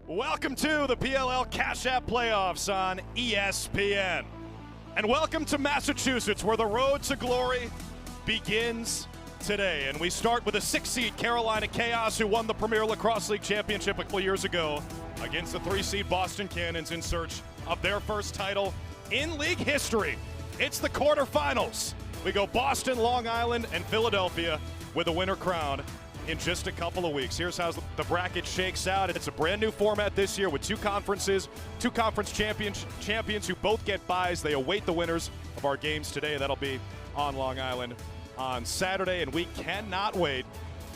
Welcome to the PLL Cash App Playoffs on ESPN. And welcome to Massachusetts, where the road to glory begins today. And we start with a 6-seed Carolina Chaos, who won the Premier Lacrosse League Championship a couple years ago against the 3-seed Boston Cannons in search of their first title in league history. It's the quarterfinals. We go Boston, Long Island, and Philadelphia with a winner crowned in just a couple of weeks. Here's how the bracket shakes out. It's a brand new format this year with two conference champions who both get byes. They await the winners of our games today. That'll be on Long Island on Saturday, and we cannot wait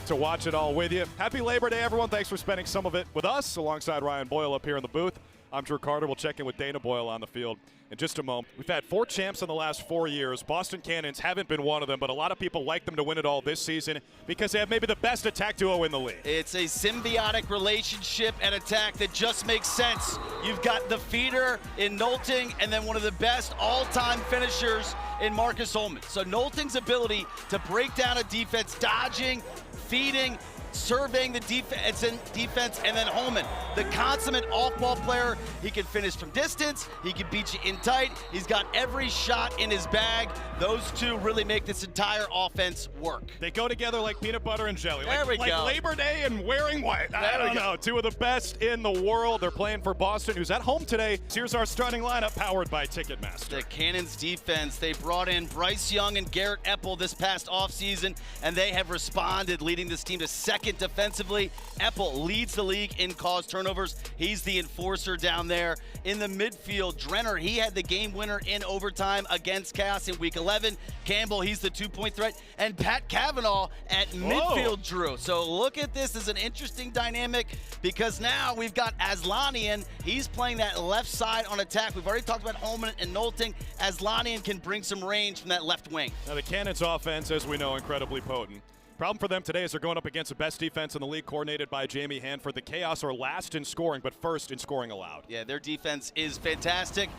to watch it all with you. Happy Labor Day, everyone. Thanks for spending some of it with us, alongside Ryan Boyle up here in the booth. I'm Drew Carter. We'll check in with Dana Boyle on the field in just a moment. We've had 4 champs in the last 4 years. Boston Cannons haven't been one of them, but a lot of people like them to win it all this season because they have maybe the best attack duo in the league. It's a symbiotic relationship and attack that just makes sense. You've got the feeder in Nolting and then one of the best all-time finishers in Marcus Holman. So Nolting's ability to break down a defense, dodging, feeding, surveying the defense, and then Holman, the consummate off-ball player. He can finish from distance, he can beat you in tight, he's got every shot in his bag. Those two really make this entire offense work. They go together like peanut butter and jelly. There we go. Like Labor Day and wearing white. I don't know. Two of the best in the world. They're playing for Boston, who's at home today. Here's our starting lineup, powered by Ticketmaster. The Cannons defense, they brought in Bryce Young and Garrett Epple this past offseason, and they have responded, leading this team to second defensively. Epple leads the league in caused turnovers. He's the enforcer down there. In the midfield, Drenner, he had the game winner in overtime against Chaos in week 11. Campbell, he's the 2-point threat. And Pat Cavanaugh at midfield, Drew. So look at this as an interesting dynamic, because now we've got Aslanian. He's playing that left side on attack. We've already talked about Holman and Nolting. Aslanian can bring some range from that left wing. Now the Cannons offense, as we know, incredibly potent. Problem for them today is they're going up against the best defense in the league, coordinated by Jamie Hanford. The Chaos are last in scoring, but first in scoring allowed. Yeah, their defense is fantastic.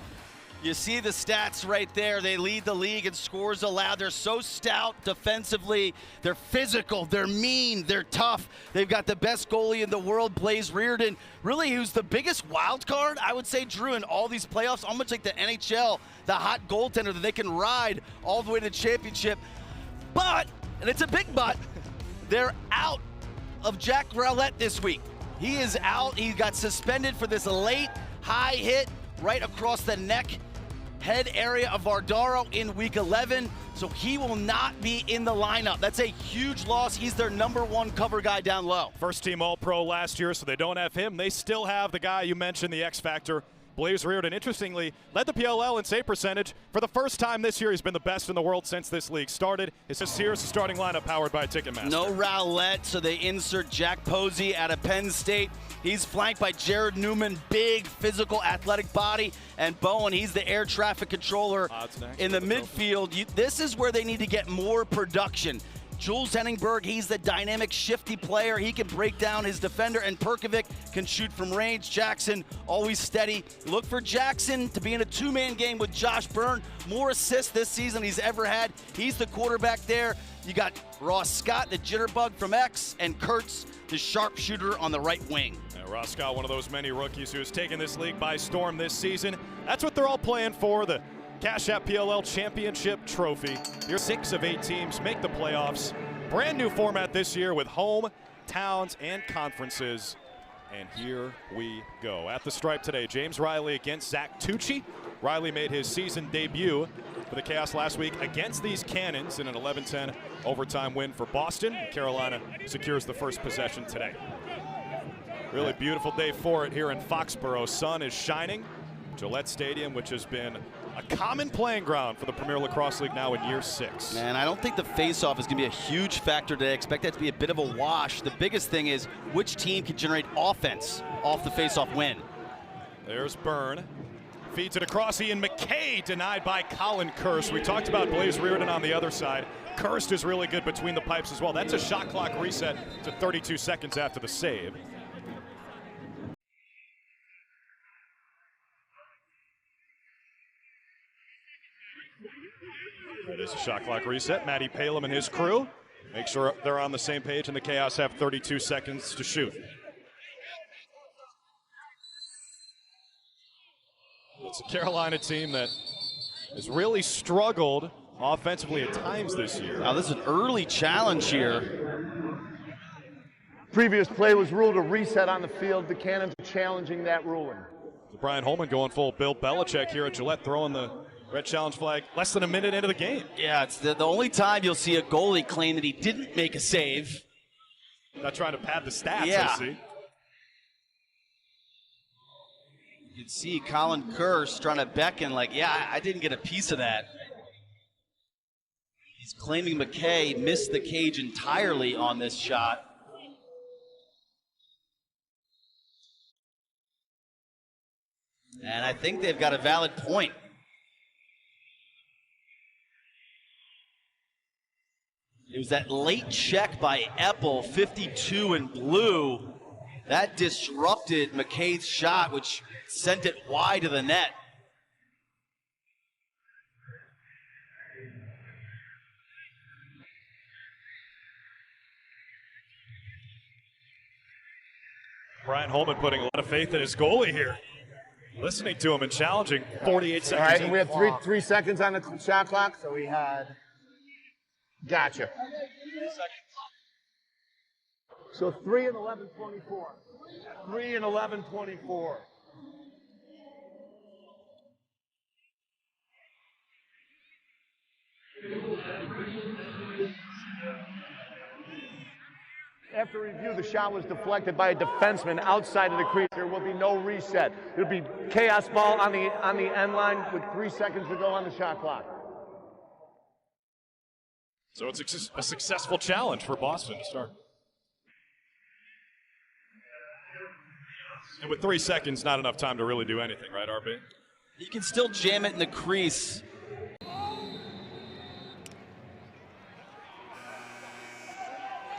You see the stats right there. They lead the league in scores allowed. They're so stout defensively. They're physical. They're mean. They're tough. They've got the best goalie in the world, Blaze Reardon. Really, who's the biggest wild card, I would say, Drew, in all these playoffs. Almost like the NHL, the hot goaltender that they can ride all the way to the championship. But, and it's a big but, they're out of Jack Rowlett this week. He is out. He got suspended for this late high hit right across the neck, head area of Vardaro in week 11. So he will not be in the lineup. That's a huge loss. He's their #1 cover guy down low. First team All-Pro last year, so they don't have him. They still have the guy you mentioned, the X Factor, Blaze Reardon. Interestingly, led the PLL in save percentage. For the first time this year, he's been the best in the world since this league started. Here's the starting lineup, powered by Ticketmaster. No Rowlett, so they insert Jack Posey out of Penn State. He's flanked by Jared Newman, big, physical, athletic body, and Bowen, he's the air traffic controller in the midfield. This is where they need to get more production. Jules Henningberg, he's the dynamic, shifty player. He can break down his defender, and Perkovic can shoot from range. Jackson, always steady. Look for Jackson to be in a 2-man game with Josh Byrne. More assists this season than he's ever had. He's the quarterback there. You got Ross Scott, the jitterbug from X, and Kurtz, the sharpshooter on the right wing. Ross Scott, one of those many rookies who has taken this league by storm this season. That's what they're all playing for, the Cash App PLL Championship Trophy. Your 6 of 8 teams make the playoffs. Brand new format this year with home, towns, and conferences. And here we go. At the stripe today, James Riley against Zach Tucci. Riley made his season debut for the Chaos last week against these Cannons in an 11-10 overtime win for Boston. Carolina secures the first possession today. Really beautiful day for it here in Foxborough. Sun is shining. Gillette Stadium, which has been a common playing ground for the Premier Lacrosse League now in year 6. Man, I don't think the face-off is going to be a huge factor today. I expect that to be a bit of a wash. The biggest thing is which team can generate offense off the face-off win. There's Byrne. Feeds it across. Ian McKay denied by Colin Kirst. We talked about Blaze Reardon on the other side. Kirst is really good between the pipes as well. That's a shot clock reset to 32 seconds after the save. It is a shot clock reset. Matty Palem and his crew make sure they're on the same page, and the Chaos have 32 seconds to shoot. It's a Carolina team that has really struggled offensively at times this year. Now this is an early challenge here. Previous play was ruled a reset on the field. The Cannons are challenging that ruling. Brian Holman going full Bill Belichick here at Gillette, throwing the red challenge flag less than a minute into the game. Yeah, it's the only time you'll see a goalie claim that he didn't make a save. Not trying to pad the stats, yeah. I see. You can see Colin Kurse trying to beckon like, yeah, I didn't get a piece of that. He's claiming McKay missed the cage entirely on this shot. And I think they've got a valid point. It was that late check by Eppel, 52 in blue. That disrupted McKay's shot, which sent it wide of the net. Brian Holman putting a lot of faith in his goalie here. Listening to him and challenging 48 seconds. All right, and we have three seconds on the shot clock. So we had. Gotcha. 3 seconds. So 3 and 11:24. 3 and 11:24. After review, the shot was deflected by a defenseman outside of the crease. There will be no reset. It'll be chaos ball on the end line with 3 seconds to go on the shot clock. So it's a successful challenge for Boston to start. And with 3 seconds, not enough time to really do anything, right, RB? You can still jam it in the crease.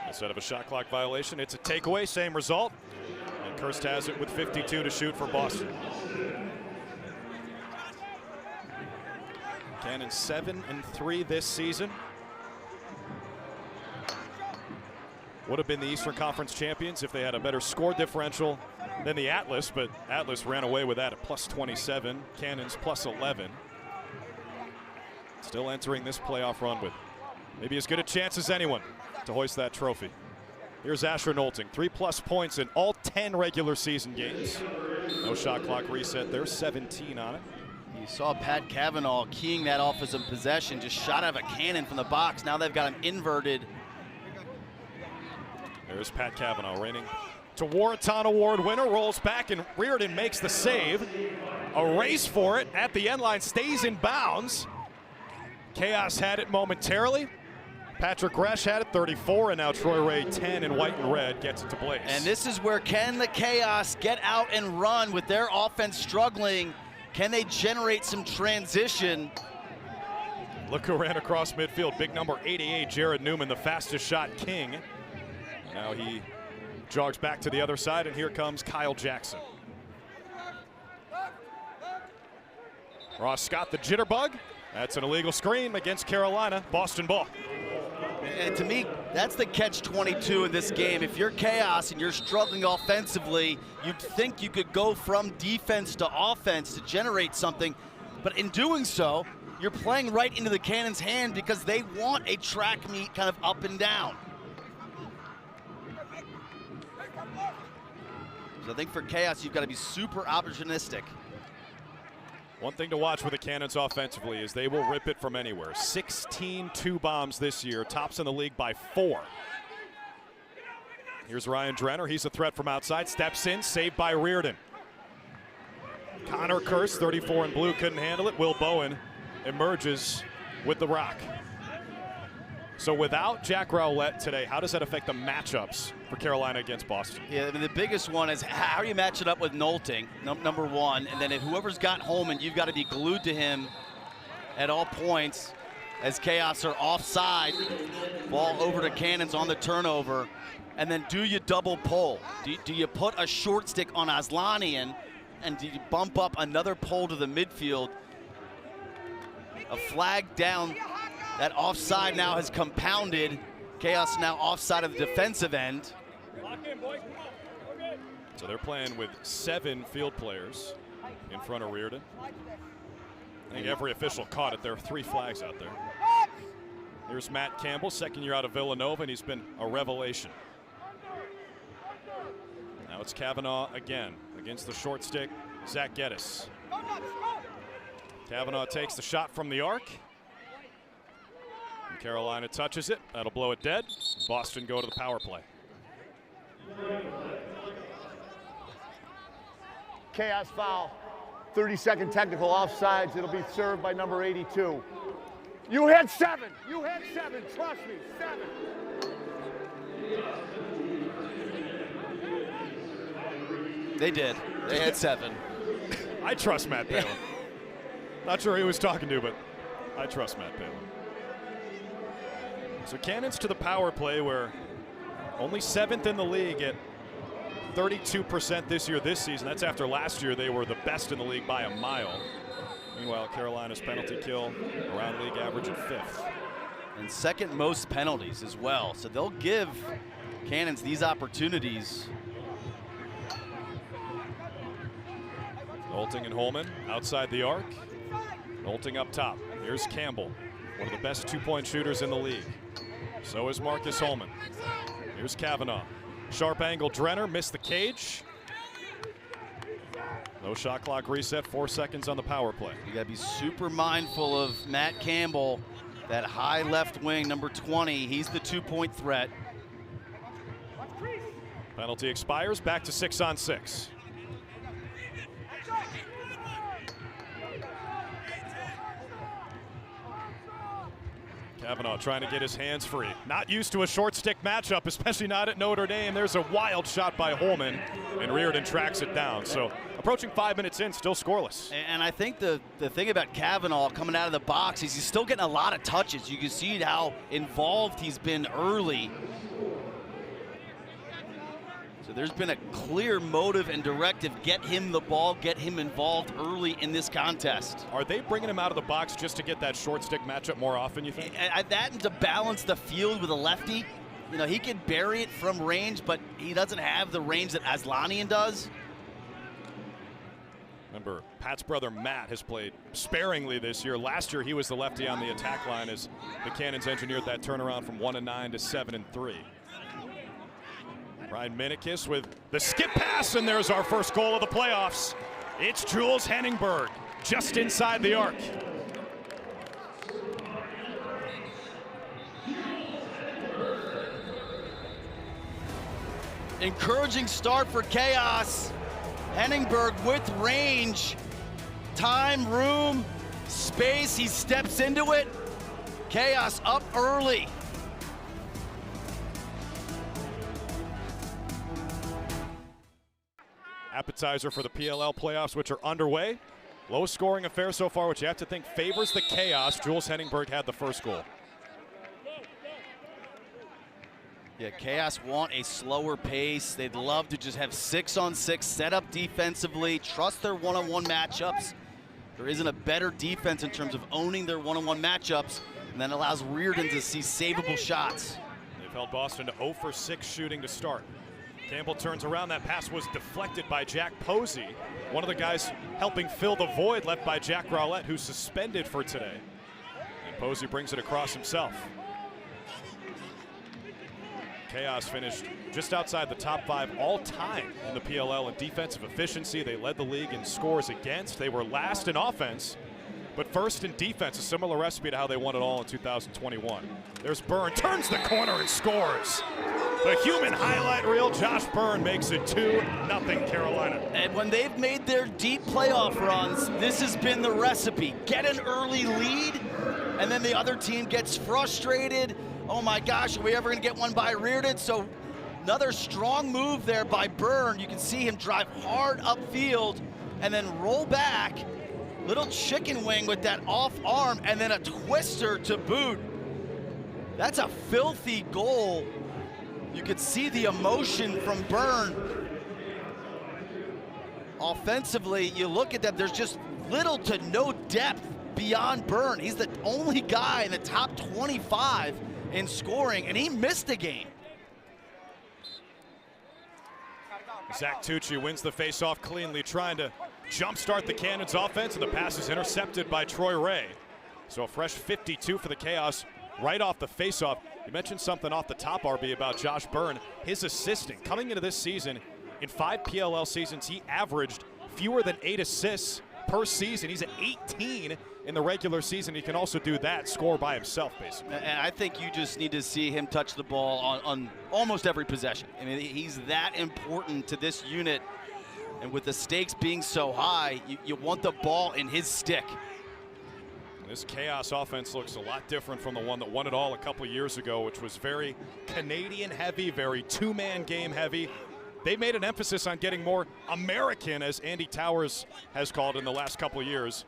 Instead of a shot clock violation, it's a takeaway, same result. And Kurst has it with 52 to shoot for Boston. Cannons 7-3 this season. Would have been the Eastern Conference champions if they had a better score differential than the Atlas, but Atlas ran away with that at plus 27, Cannons plus 11. Still entering this playoff run with maybe as good a chance as anyone to hoist that trophy. Here's Asher Nolting, 3+ points in all 10 regular season games. No shot clock reset there, 17 on it. You saw Pat Cavanaugh keying that off as a possession, just shot out of a cannon from the box. Now they've got him inverted. There's Pat Cavanaugh, reigning Tewaaraton Award winner, rolls back and Reardon makes the save. A race for it at the end line, stays in bounds. Chaos had it momentarily. Patrick Gresh had it, 34, and now Troy Ray, 10 in white and red, gets it to Blaze. And this is where can the Chaos get out and run with their offense struggling? Can they generate some transition? Look who ran across midfield, big number 88, Jared Newman, the fastest shot king. Now he jogs back to the other side, and here comes Kyle Jackson. Ross Scott, the jitterbug. That's an illegal screen against Carolina. Boston ball. And to me, that's the catch-22 in this game. If you're Chaos and you're struggling offensively, you'd think you could go from defense to offense to generate something. But in doing so, you're playing right into the Cannons' hand because they want a track meet kind of up and down. So I think for Chaos, you've got to be super opportunistic. One thing to watch with the Cannons offensively is they will rip it from anywhere. 16 two-bombs this year, tops in the league by 4. Here's Ryan Drenner, he's a threat from outside, steps in, saved by Reardon. Connor Kurse, 34 in blue, couldn't handle it. Will Bowen emerges with the rock. So without Jack Rowlett today, how does that affect the matchups for Carolina against Boston? Yeah, I mean, the biggest one is how do you match it up with Nolting, number one, and then if whoever's got Holman, you've got to be glued to him at all points as Chaos are offside. Ball over to Cannons on the turnover, and then do you double pull? Do you put a short stick on Aslanian, and do you bump up another pull to the midfield? A flag down. That offside now has compounded. Chaos now offside of the defensive end. So they're playing with 7 field players. in front of Reardon. I think every official caught it. There are 3 flags out there. Here's Matt Campbell, second year out of Villanova, and he's been a revelation. Now it's Kavanaugh again against the short stick, Zach Geddes. Kavanaugh takes the shot from the arc. And Carolina touches it. That'll blow it dead. Boston go to the power play. Chaos foul. 30-second technical offsides. It'll be served by number 82. You hit 7. You hit 7. Trust me, 7. They did. They had 7. I trust Matt Palin. Not sure who he was talking to, but I trust Matt Palin. So Cannons to the power play, where only 7th in the league at 32% this season. That's after last year they were the best in the league by a mile. Meanwhile, Carolina's penalty kill around league average at 5th. And second most penalties as well. So they'll give Cannons these opportunities. Nolting and Holman outside the arc. Nolting up top. Here's Campbell, one of the best 2-point shooters in the league. So is Marcus Holman. Here's Kavanaugh. Sharp angle Drenner, missed the cage. No shot clock reset, 4 seconds on the power play. You gotta be super mindful of Matt Campbell, that high left wing, number 20. He's the 2-point threat. Penalty expires, back to 6-on-6. Kavanaugh trying to get his hands free. Not used to a short stick matchup, especially not at Notre Dame. There's a wild shot by Holman, and Reardon tracks it down. So approaching 5 minutes in, still scoreless. And I think the thing about Kavanaugh coming out of the box is he's still getting a lot of touches. You can see how involved he's been early. So there's been a clear motive and directive. Get him the ball, get him involved early in this contest. Are they bringing him out of the box just to get that short stick matchup more often, you think? That and to balance the field with a lefty. You know, he can bury it from range, but he doesn't have the range that Aslanian does. Remember, Pat's brother Matt has played sparingly this year. Last year, he was the lefty on the attack line as the Cannons engineered that turnaround from 1-9 to 7-3. Ryan Minikis with the skip pass, and there's our first goal of the playoffs. It's Jules Henningberg, just inside the arc. Encouraging start for Chaos. Henningberg with range, time, room, space. He steps into it. Chaos up early. Appetizer for the PLL playoffs, which are underway. Lowest scoring affair so far, which you have to think favors the Chaos. Jules Henningberg had the first goal. Yeah, Chaos want a slower pace. They'd love to just have 6-on-6, set up defensively, trust their one-on-one matchups. There isn't a better defense in terms of owning their one-on-one matchups, and that allows Reardon to see savable shots. They've held Boston to 0 for 6 shooting to start. Campbell turns around. That pass was deflected by Jack Posey, one of the guys helping fill the void left by Jack Rowlett, who's suspended for today. And Posey brings it across himself. Chaos finished just outside the top 5 all time in the PLL in defensive efficiency. They led the league in scores against. They were last in offense, but first in defense, a similar recipe to how they won it all in 2021. There's Byrne, turns the corner and scores. The human highlight reel, Josh Byrne makes it 2-0 Carolina. And when they've made their deep playoff runs, this has been the recipe. Get an early lead, and then the other team gets frustrated. Oh my gosh, are we ever gonna get one by Reardon? So another strong move there by Byrne. You can see him drive hard upfield and then roll back. Little chicken wing with that off arm and then a twister to boot. That's a filthy goal. You could see the emotion from Byrne. Offensively, you look at them, there's just little to no depth beyond Byrne. He's the only guy in the top 25 in scoring, and he missed a game. Zach Tucci wins the faceoff cleanly, trying to jumpstart the Cannons offense, and the pass is intercepted by Troy Ray. So a fresh 52 for the Chaos right off the faceoff. You mentioned something off the top, RB, about Josh Byrne. His assisting coming into this season, in 5 PLL seasons, he averaged fewer than 8 assists per season. He's at 18 in the regular season. He can also do that, score by himself, basically. And I think you just need to see him touch the ball on almost every possession. I mean, he's that important to this unit. And with the stakes being so high, you want the ball in his stick. This Chaos offense looks a lot different from the one that won it all a couple years ago, which was very Canadian heavy, very two-man game heavy. They made an emphasis on getting more American, as Andy Towers has called in the last couple of years.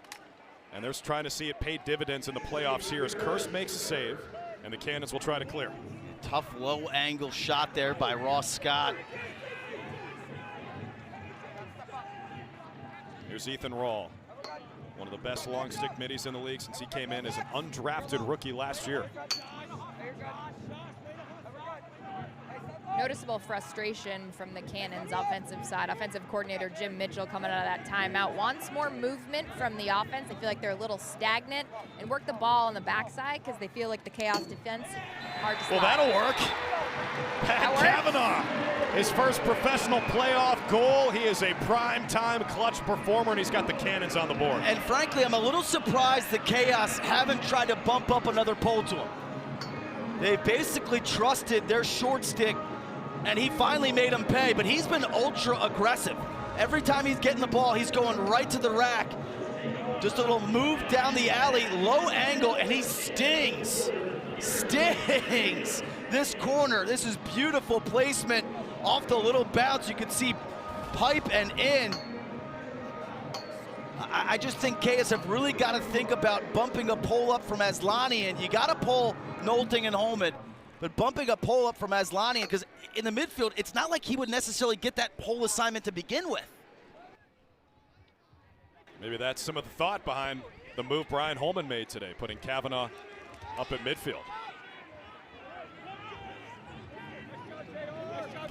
And they're trying to see it pay dividends in the playoffs here as Kirst makes a save, and the Cannons will try to clear. Tough low angle shot there by Ross Scott. Here's Ethan Rawl, one of the best long stick middies in the league since he came in as an undrafted rookie last year. Noticeable frustration from the Cannons offensive side. Offensive coordinator Jim Mitchell coming out of that timeout wants more movement from the offense. They feel like they're a little stagnant, and work the ball on the backside because they feel like the Chaos defense hard to stop. Well, that'll work. Pat Kavanaugh, his first professional playoff goal. He is a prime-time clutch performer, and he's got the Cannons on the board. And frankly, I'm a little surprised the Chaos haven't tried to bump up another pole to him. They basically trusted their short stick, and he finally made him pay, but he's been ultra aggressive. Every time he's getting the ball, he's going right to the rack. Just a little move down the alley, low angle, and he stings this corner. This is beautiful placement off the little bounce. You can see pipe and in. I just think Chaos have really got to think about bumping a pole up from Aslani, and you got to pull Nolting and Holman, but bumping a pole up from Aslani, because in the midfield, it's not like he would necessarily get that pole assignment to begin with. Maybe that's some of the thought behind the move Brian Holman made today, putting Kavanaugh up at midfield.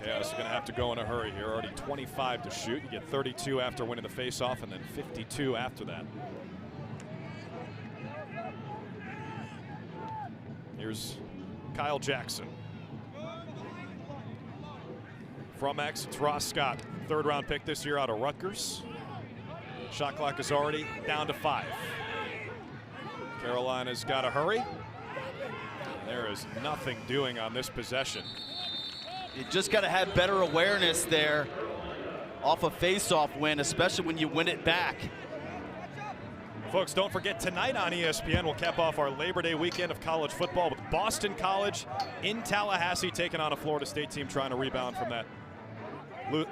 Chaos are going to have to go in a hurry here. Already 25 to shoot. You get 32 after winning the faceoff, and then 52 after that. Here's Kyle Jackson. From X, it's Ross Scott, 3rd-round pick this year out of Rutgers. Shot clock is already down to 5. Carolina's got to hurry. There is nothing doing on this possession. You just got to have better awareness there off a face-off win, especially when you win it back. Folks, don't forget, tonight on ESPN, we'll cap off our Labor Day weekend of college football with Boston College in Tallahassee taking on a Florida State team trying to rebound from that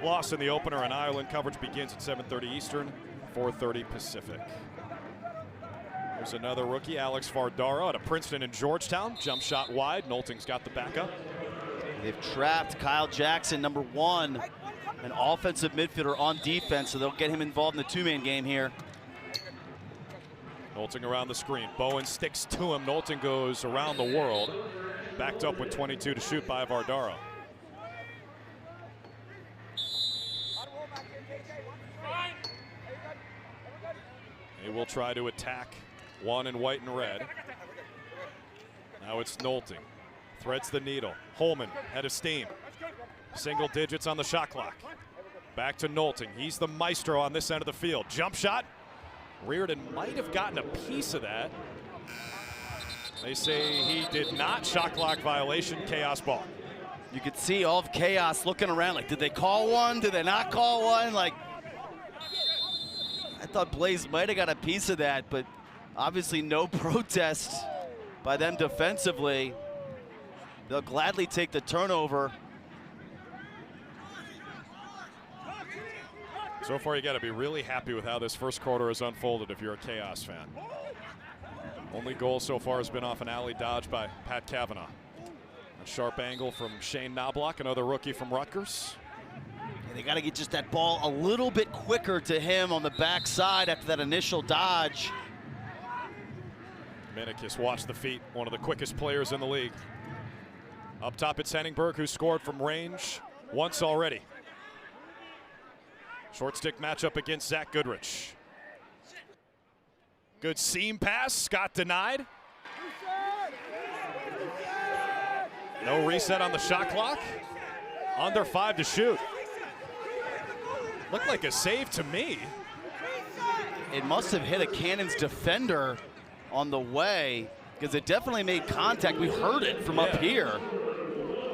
loss in the opener in Ireland. Coverage begins at 7:30 Eastern, 4:30 Pacific. There's another rookie, Alex Vardaro, out of Princeton and Georgetown. Jump shot wide. Nolting's got the backup. They've trapped Kyle Jackson, number 1, an offensive midfielder on defense, so they'll get him involved in the two-man game here. Nolting around the screen. Bowen sticks to him. Nolting goes around the world. Backed up with 22 to shoot by Vardaro. They will try to attack one in white and red. Now it's Nolting. Threads the needle. Holman head of steam. Single digits on the shot clock. Back to Nolting. He's the maestro on this end of the field. Jump shot. Reardon might have gotten a piece of that. They say he did not. Shot clock violation. Chaos ball. You could see all of Chaos looking around like, did they call one? Did they not call one? Like, I thought Blaze might have got a piece of that, but obviously no protest by them defensively. They'll gladly take the turnover. So far, you got to be really happy with how this first quarter has unfolded if you're a Chaos fan. Only goal so far has been off an alley dodge by Pat Kavanaugh. A sharp angle from Shane Knobloch, another rookie from Rutgers. And they got to get just that ball a little bit quicker to him on the backside after that initial dodge. Minikis, watch the feet, one of the quickest players in the league. Up top, it's Henningberg, who scored from range once already. Short stick matchup against Zach Goodrich. Good seam pass, Scott denied. No reset on the shot clock. Under 5 to shoot. Looked like a save to me. It must have hit a Cannons defender on the way, because it definitely made contact. We heard it from up here.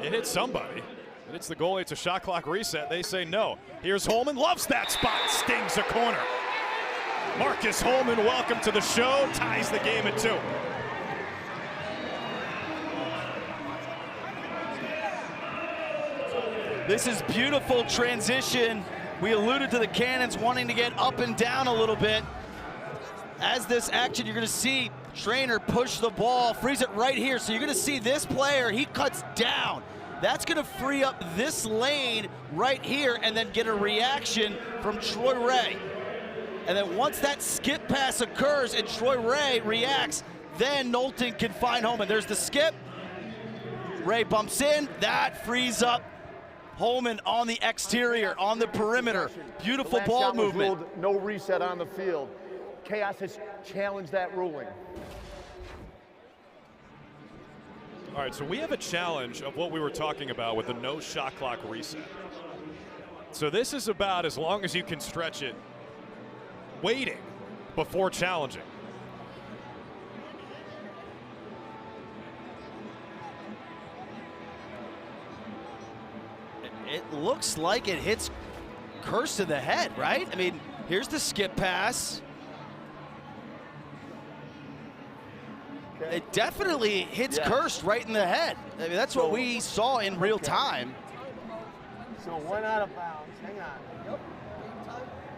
It hit somebody. It hits the goalie. It's a shot clock reset. They say no. Here's Holman. Loves that spot. Stings a corner. Marcus Holman, welcome to the show. Ties the game at 2. This is beautiful transition. We alluded to the Cannons wanting to get up and down a little bit. As this action, you're going to see Trainer push the ball, freeze it right here. So you're going to see this player, he cuts down. That's going to free up this lane right here and then get a reaction from Troy Ray. And then once that skip pass occurs and Troy Ray reacts, then Knowlton can find Holman. There's the skip. Ray bumps in. That frees up Holman on the exterior, on the perimeter. Beautiful ball movement. Ruled no reset on the field. Chaos has challenged that ruling. All right, so we have a challenge of what we were talking about with the no shot clock reset. So this is about as long as you can stretch it, waiting before challenging. It looks like it hits Kirst to the head, right? I mean, here's the skip pass. Okay. It definitely hits Kirst right in the head. I mean, that's what we saw in real time. So 1 out of bounds. Hang on. Yep.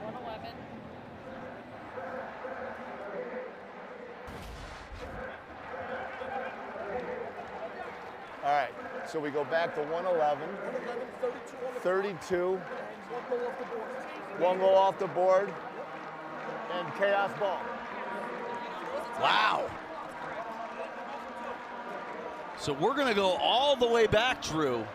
111. All right, so we go back to 111. 32. 1 goal off the board. And Chaos ball. Wow. So we're going to go all the way back, Drew.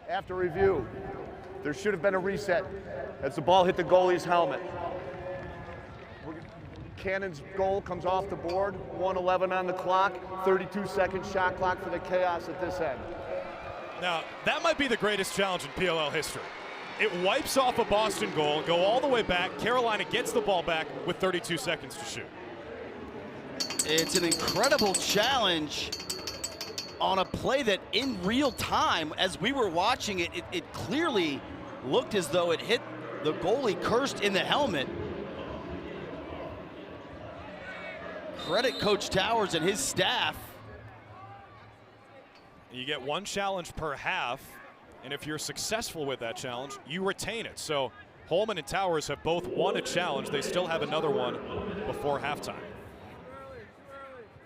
After review, there should have been a reset as the ball hit the goalie's helmet. Cannon's goal comes off the board, 1:11 on the clock, 32-second shot clock for the Chaos at this end. Now, that might be the greatest challenge in PLL history. It wipes off a Boston goal, go all the way back. Carolina gets the ball back with 32 seconds to shoot. It's an incredible challenge on a play that in real time, as we were watching it, it clearly looked as though it hit the goalie Kirst in the helmet. Credit Coach Towers and his staff. You get 1 challenge per half, and if you're successful with that challenge, you retain it. So Holman and Towers have both won a challenge. They still have another one before halftime.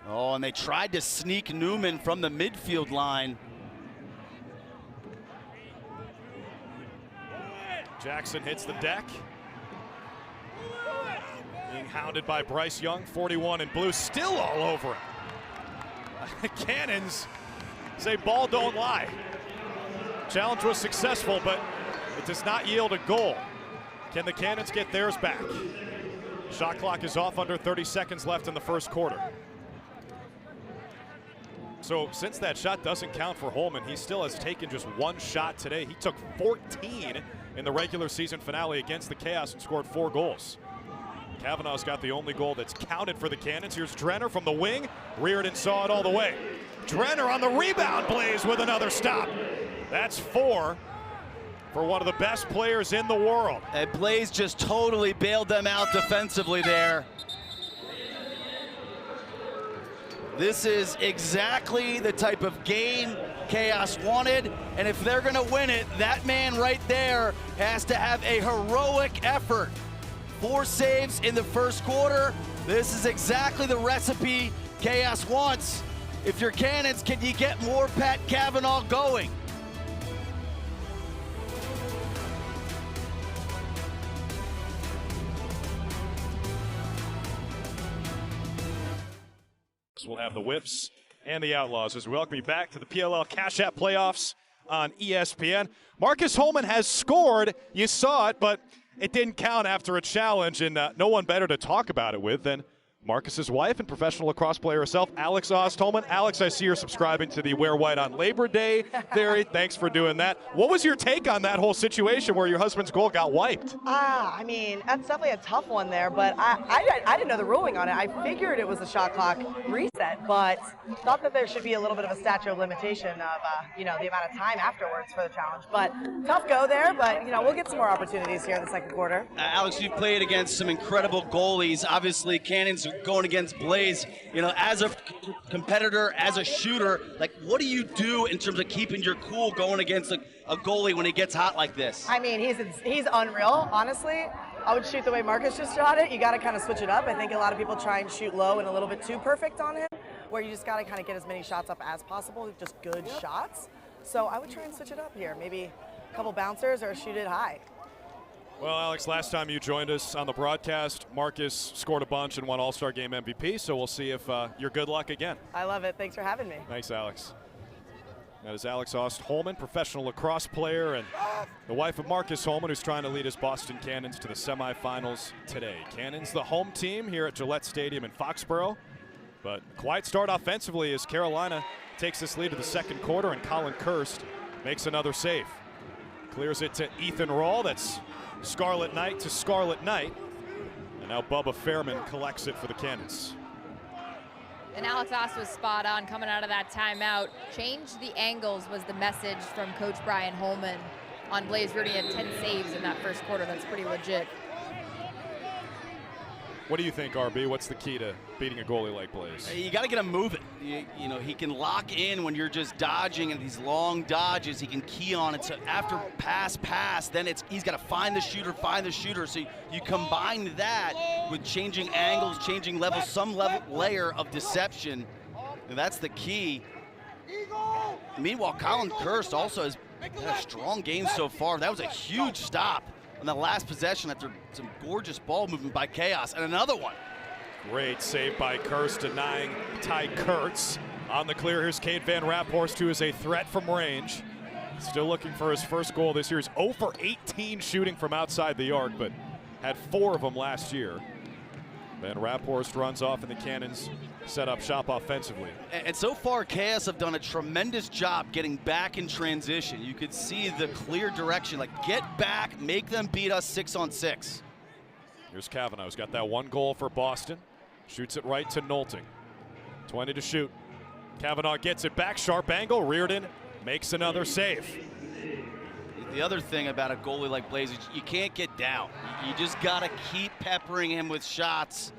Oh, and they tried to sneak Newman from the midfield line. Jackson hits the deck. Being hounded by Bryce Young, 41 in blue, still all over him. Cannons say ball don't lie. Challenge was successful, but it does not yield a goal. Can the Cannons get theirs back? Shot clock is off, under 30 seconds left in the first quarter. So since that shot doesn't count for Holman, he still has taken just 1 shot today. He took 14 in the regular season finale against the Chaos and scored 4 goals. Kavanaugh's got the only goal that's counted for the Cannons. Here's Drenner from the wing. Reardon saw it all the way. Drenner on the rebound, Blaze with another stop. That's 4 for one of the best players in the world. And Blaze just totally bailed them out defensively there. This is exactly the type of game Chaos wanted, and if they're gonna win it, that man right there has to have a heroic effort. 4 saves in the first quarter. This is exactly the recipe Chaos wants. If you're Cannons, can you get more Pat Cavanaugh going? We'll have the Whips and the Outlaws as we welcome you back to the PLL Cash App playoffs on ESPN. Marcus Holman has scored. You saw it, but it didn't count after a challenge, and no one better to talk about it with than Marcus's wife and professional lacrosse player herself, Alex Ostholman. Alex, I see you're subscribing to the Wear White on Labor Day theory. Thanks for doing that. What was your take on that whole situation where your husband's goal got wiped? I mean, that's definitely a tough one there, but I didn't know the ruling on it. I figured it was a shot clock reset, but thought that there should be a little bit of a statute of limitation of, the amount of time afterwards for the challenge. But tough go there, but, we'll get some more opportunities here in the second quarter. Alex, you've played against some incredible goalies. Obviously, Cannon's going against Blaze. As a competitor, as a shooter, what do you do in terms of keeping your cool going against a goalie when he gets hot like this? I mean, he's unreal, honestly. I would shoot the way Marcus just shot it. You got to kind of switch it up. I think a lot of people try and shoot low and a little bit too perfect on him, where you just got to kind of get as many shots up as possible, just good shots. So I would try and switch it up here. Maybe a couple bouncers or shoot it high. Well, Alex, last time you joined us on the broadcast, Marcus scored a bunch and won All-Star Game MVP, so we'll see if you're good luck again. I love it. Thanks for having me. Thanks, Alex. That is Alex Ostholman, professional lacrosse player and the wife of Marcus Holman, who's trying to lead his Boston Cannons to the semifinals today. Cannons, the home team here at Gillette Stadium in Foxborough, but quiet start offensively as Carolina takes this lead to the second quarter, and Colin Kirst makes another save. Clears it to Ethan Rawl. That's Scarlet Knight to Scarlet Knight. And now Bubba Fairman collects it for the Cannons. And Alex Ost was spot on coming out of that timeout. Change the angles was the message from Coach Brian Holman on Blaze Rudy. Had 10 saves in that first quarter. That's pretty legit. What do you think, RB? What's the key to beating a goalie like Blaze? You got to get him moving. He can lock in when you're just dodging, and these long dodges, he can key on it. So after pass, then he's got to find the shooter. So you combine that with changing angles, changing levels, some layer of deception, and that's the key. Meanwhile, Colin Kirst also has had a strong game so far. That was a huge stop on the last possession after some gorgeous ball movement by Chaos, and another one. Great save by Kirst, denying Ty Kurtz. On the clear, here's Cade Van Raphorst, who is a threat from range. Still looking for his first goal this year. He's 0 for 18 shooting from outside the arc, but had 4 of them last year. Van Raphorst runs off, and the Cannons set up shop offensively. And so far, Chaos have done a tremendous job getting back in transition. You could see the clear direction, get back, make them beat us 6-on-6. Here's Kavanaugh, who's got that one goal for Boston. Shoots it right to Nolting. 20 to shoot. Kavanaugh gets it back, sharp angle. Reardon makes another save. The other thing about a goalie like Blaze is you can't get down. You just got to keep peppering him with shots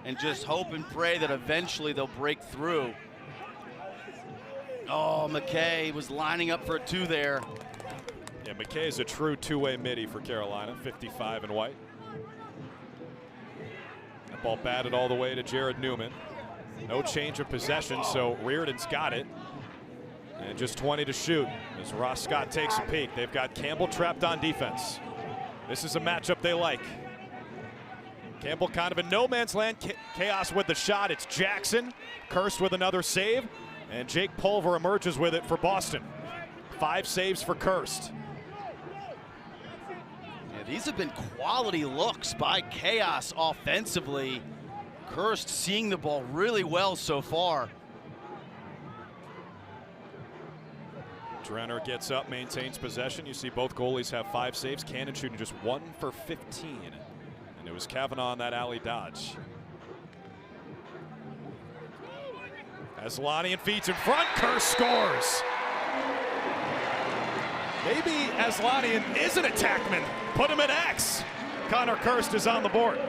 and just hope and pray that eventually they'll break through. Oh, McKay was lining up for a 2 there. Yeah, McKay is a true two-way midi for Carolina, 55 in white. That ball batted all the way to Jared Newman. No change of possession, so Reardon's got it. And just 20 to shoot as Ross Scott takes a peek. They've got Campbell trapped on defense. This is a matchup they like. Campbell kind of in no man's land. Chaos with the shot. It's Jackson. Kirst with another save. And Jake Pulver emerges with it for Boston. 5 saves for Kirst. Yeah, these have been quality looks by Chaos offensively. Kirst seeing the ball really well so far. Drenner gets up, maintains possession. You see both goalies have 5 saves. Cannon shooting just 1 for 15. And it was Kavanaugh on that alley dodge. Aslanian feeds in front. Kirst scores. Maybe Aslanian is an attackman. Put him at X. Connor Kirst is on the board.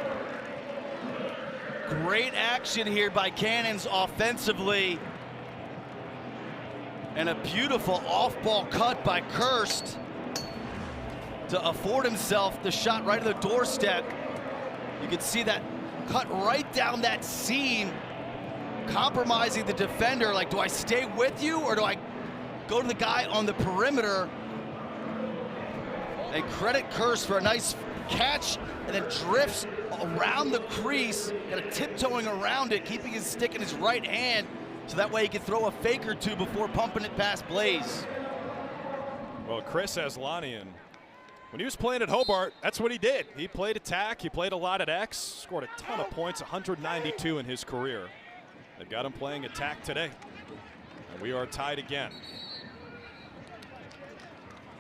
Great action here by Cannons offensively. And a beautiful off-ball cut by Kirst to afford himself the shot right at the doorstep. You can see that cut right down that seam, compromising the defender. Do I stay with you or do I go to the guy on the perimeter? And credit Kirst for a nice catch and then drifts around the crease, kind of tiptoeing around it, keeping his stick in his right hand, so that way he can throw a fake or two before pumping it past Blaze. Well, Chris Aslanian, when he was playing at Hobart, that's what he did. He played attack, he played a lot at X, scored a ton of points, 192 in his career. They've got him playing attack today. And we are tied again.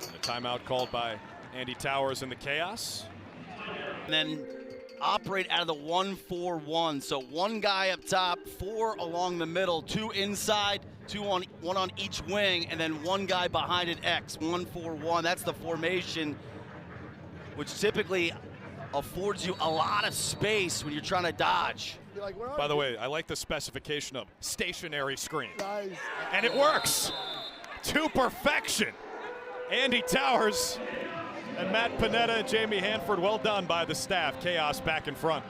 And a timeout called by Andy Towers in the chaos. And then operate out of the 1-4-1. So one guy up top, 4 along the middle, 2 inside, one on each wing, and then one guy behind an X. 1-4-1. That's the formation, which typically affords you a lot of space when you're trying to dodge. By the way, I like the specification of stationary screen. Nice. And it works to perfection. Andy Towers and Matt Panetta and Jamie Hanford, well done by the staff. Chaos back in front.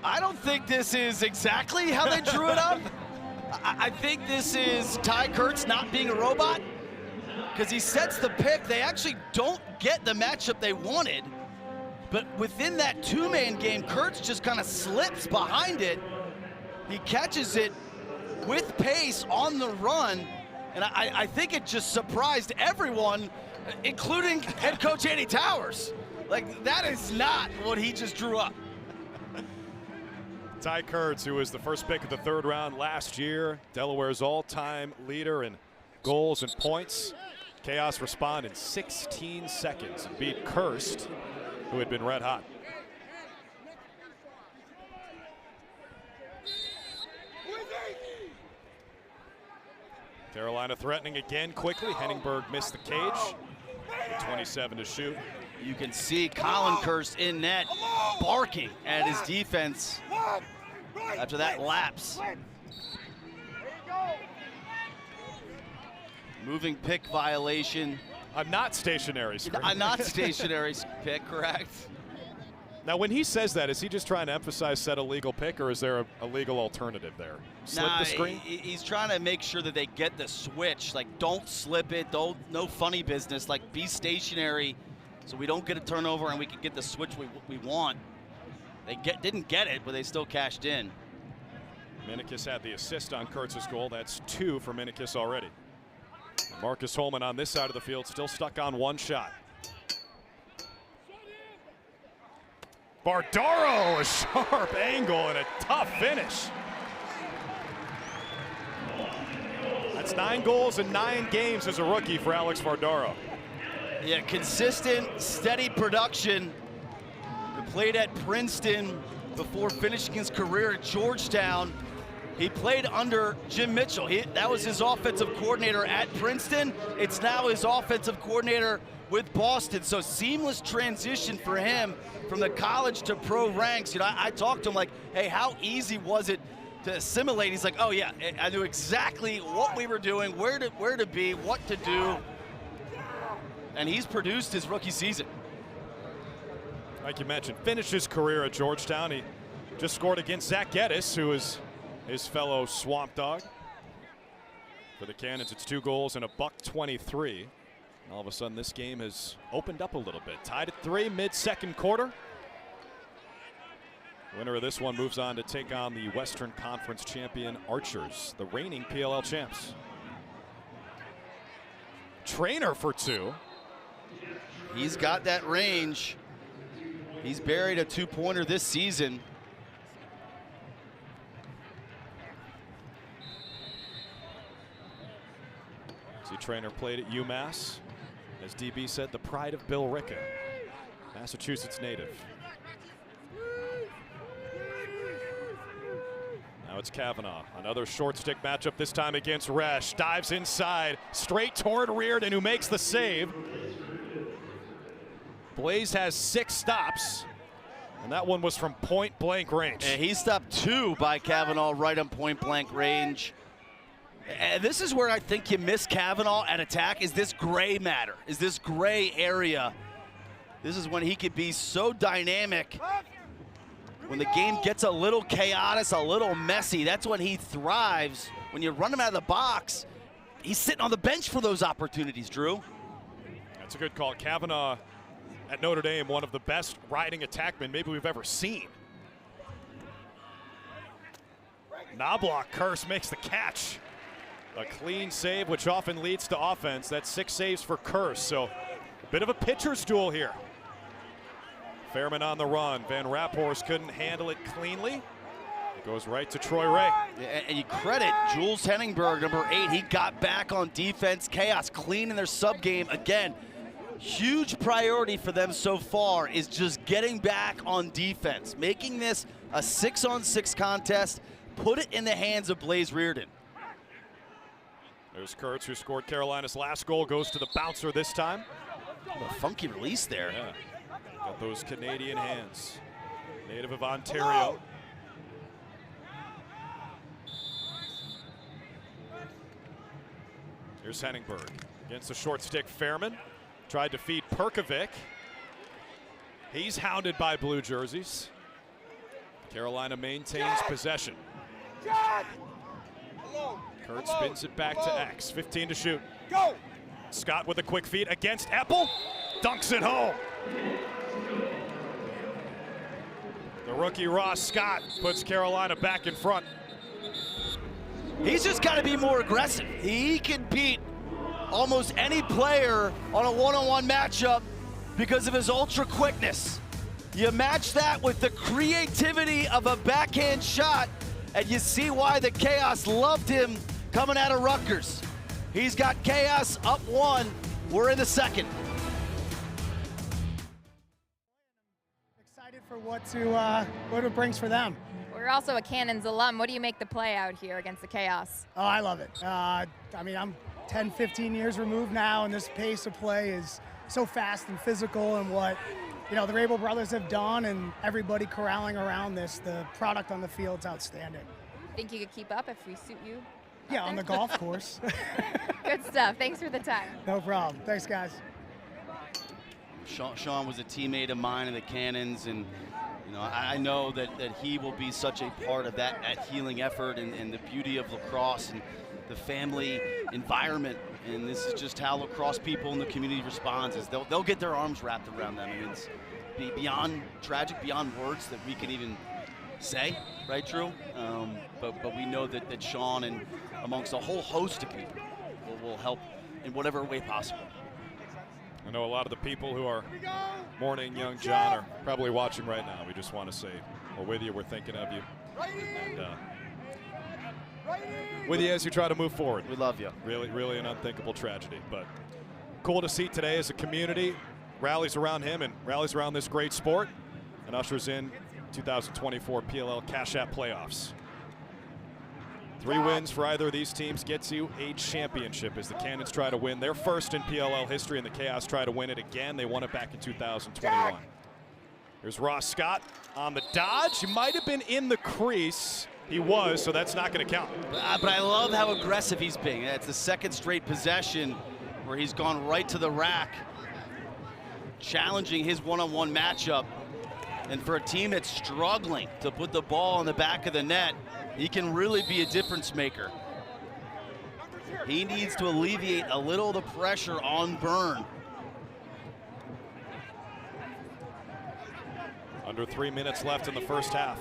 I don't think this is exactly how they drew it up. I think this is Ty Kurtz not being a robot, because he sets the pick. They actually don't get the matchup they wanted, but within that 2-man game, Kurtz just kind of slips behind it. He catches it with pace on the run, and I think it just surprised everyone, including head coach Andy Towers. Like, that is not what he just drew up. Ty Kurtz, who was the first pick of the 3rd round last year, Delaware's all-time leader in goals and points. Chaos respond in 16 seconds and beat Kurst, who had been red hot. Carolina threatening again quickly. Henningberg missed the cage. 27 to shoot. You can see Colin Kurst in net barking at his defense after that lapse. Moving pick violation. A not stationary screen. A not stationary pick, correct. Now, when he says that, is he just trying to emphasize set a legal pick, or is there a legal alternative there? Slip the screen? He's trying to make sure that they get the switch. Like, don't slip it. No funny business. Like, be stationary so we don't get a turnover and we can get the switch we want. They didn't get it, but they still cashed in. Minikis had the assist on Kurtz's goal. That's 2 for Minikis already. And Marcus Holman on this side of the field still stuck on 1 shot. Bardaro, a sharp angle and a tough finish. That's 9 goals in 9 games as a rookie for Alex Bardaro. Yeah, consistent, steady production. He played at Princeton before finishing his career at Georgetown. He played under Jim Mitchell. That was his offensive coordinator at Princeton. It's now his offensive coordinator with Boston. So seamless transition for him from the college to pro ranks. You know, I talked to him like, hey, how easy was it to assimilate? He's like, oh yeah, I knew exactly what we were doing, where to be, what to do. And he's produced his rookie season. Like you mentioned, finished his career at Georgetown. He just scored against Zach Geddes, who is his fellow Swamp Dog. For the Cannons, it's 2 goals and a $123. All of a sudden, this game has opened up a little bit. Tied at 3 mid-second quarter. Winner of this one moves on to take on the Western Conference champion Archers, the reigning PLL champs. Trainer for 2. He's got that range. He's buried a 2-pointer this season. See, Trainer played at UMass. As DB said, the pride of Bill Ricca, Massachusetts native. Now it's Kavanaugh. Another short stick matchup, this time against Resch. Dives inside, straight toward Reardon, who makes the save. Blaze has 6 stops, and that one was from point blank range. And he stopped 2 by Kavanaugh right on point blank range. And this is where I think you miss Kavanaugh at attack, is this gray matter, is this gray area. This is when he could be so dynamic. When the game gets a little chaotic, a little messy, that's when he thrives. When you run him out of the box, he's sitting on the bench for those opportunities, Drew. That's a good call. Kavanaugh at Notre Dame, one of the best riding attackmen maybe we've ever seen. Knobloch, Curse makes the catch. A clean save, which often leads to offense. That's 6 saves for Curse, so a bit of a pitcher's duel here. Fairman on the run. Van Raphorst couldn't handle it cleanly. It goes right to Troy Ray. And you credit Jules Henningberg, number 8. He got back on defense. Chaos clean in their sub game. Again, huge priority for them so far is just getting back on defense, making this a 6-on-6 contest. Put it in the hands of Blaze Reardon. There's Kurtz, who scored Carolina's last goal, goes to the bouncer this time. A funky release there. Yeah. Got those Canadian hands. Native of Ontario. Here's Henningberg against the short stick. Fairman tried to feed Perkovic. He's hounded by blue jerseys. Carolina maintains possession. Kurt spins it back to X. 15 to shoot. Go! Scott with a quick feed against Eppel. Dunks it home. The rookie Ross Scott puts Carolina back in front. He's just got to be more aggressive. He can beat almost any player on a one-on-one matchup because of his ultra quickness. You match that with the creativity of a backhand shot, and you see why the Chaos loved him coming out of Rutgers. He's got Chaos up 1. We're in the second. Excited for what it brings for them. We're also a Cannons alum. What do you make the play out here against the Chaos? Oh, I love it. I mean, I'm 10, 15 years removed now, and this pace of play is so fast and physical, and what the Rabel brothers have done and everybody corralling around this, the product on the field's outstanding. Think you could keep up if we suit you? Yeah, on the golf course. Good stuff. Thanks for the time. No problem. Thanks, guys. Sean was a teammate of mine in the Cannons, and I know that he will be such a part of that healing effort and the beauty of lacrosse and the family environment. And this is just how lacrosse people in the community responds, is they'll get their arms wrapped around them. I mean, it's beyond tragic, beyond words that we can even say, right, Drew? But we know that Sean and amongst a whole host of people will help in whatever way possible. I know a lot of the people who are mourning young John are probably watching right now. We just want to say we're with you, we're thinking of you. And with you as you try to move forward. We love you. Really, really an unthinkable tragedy. But cool to see today as a community rallies around him and rallies around this great sport and ushers in 2024 PLL Cash App playoffs. 3 wins for either of these teams gets you a championship as the Cannons try to win their first in PLL history, and the Chaos try to win it again. They won it back in 2021. Here's Ross Scott on the dodge. He might have been in the crease. He was, so that's not going to count. But I love how aggressive he's being. It's the second straight possession where he's gone right to the rack, challenging his one-on-one matchup. And for a team that's struggling to put the ball in the back of the net, he can really be a difference maker. He needs to alleviate a little of the pressure on Byrne. Under 3 minutes left in the first half.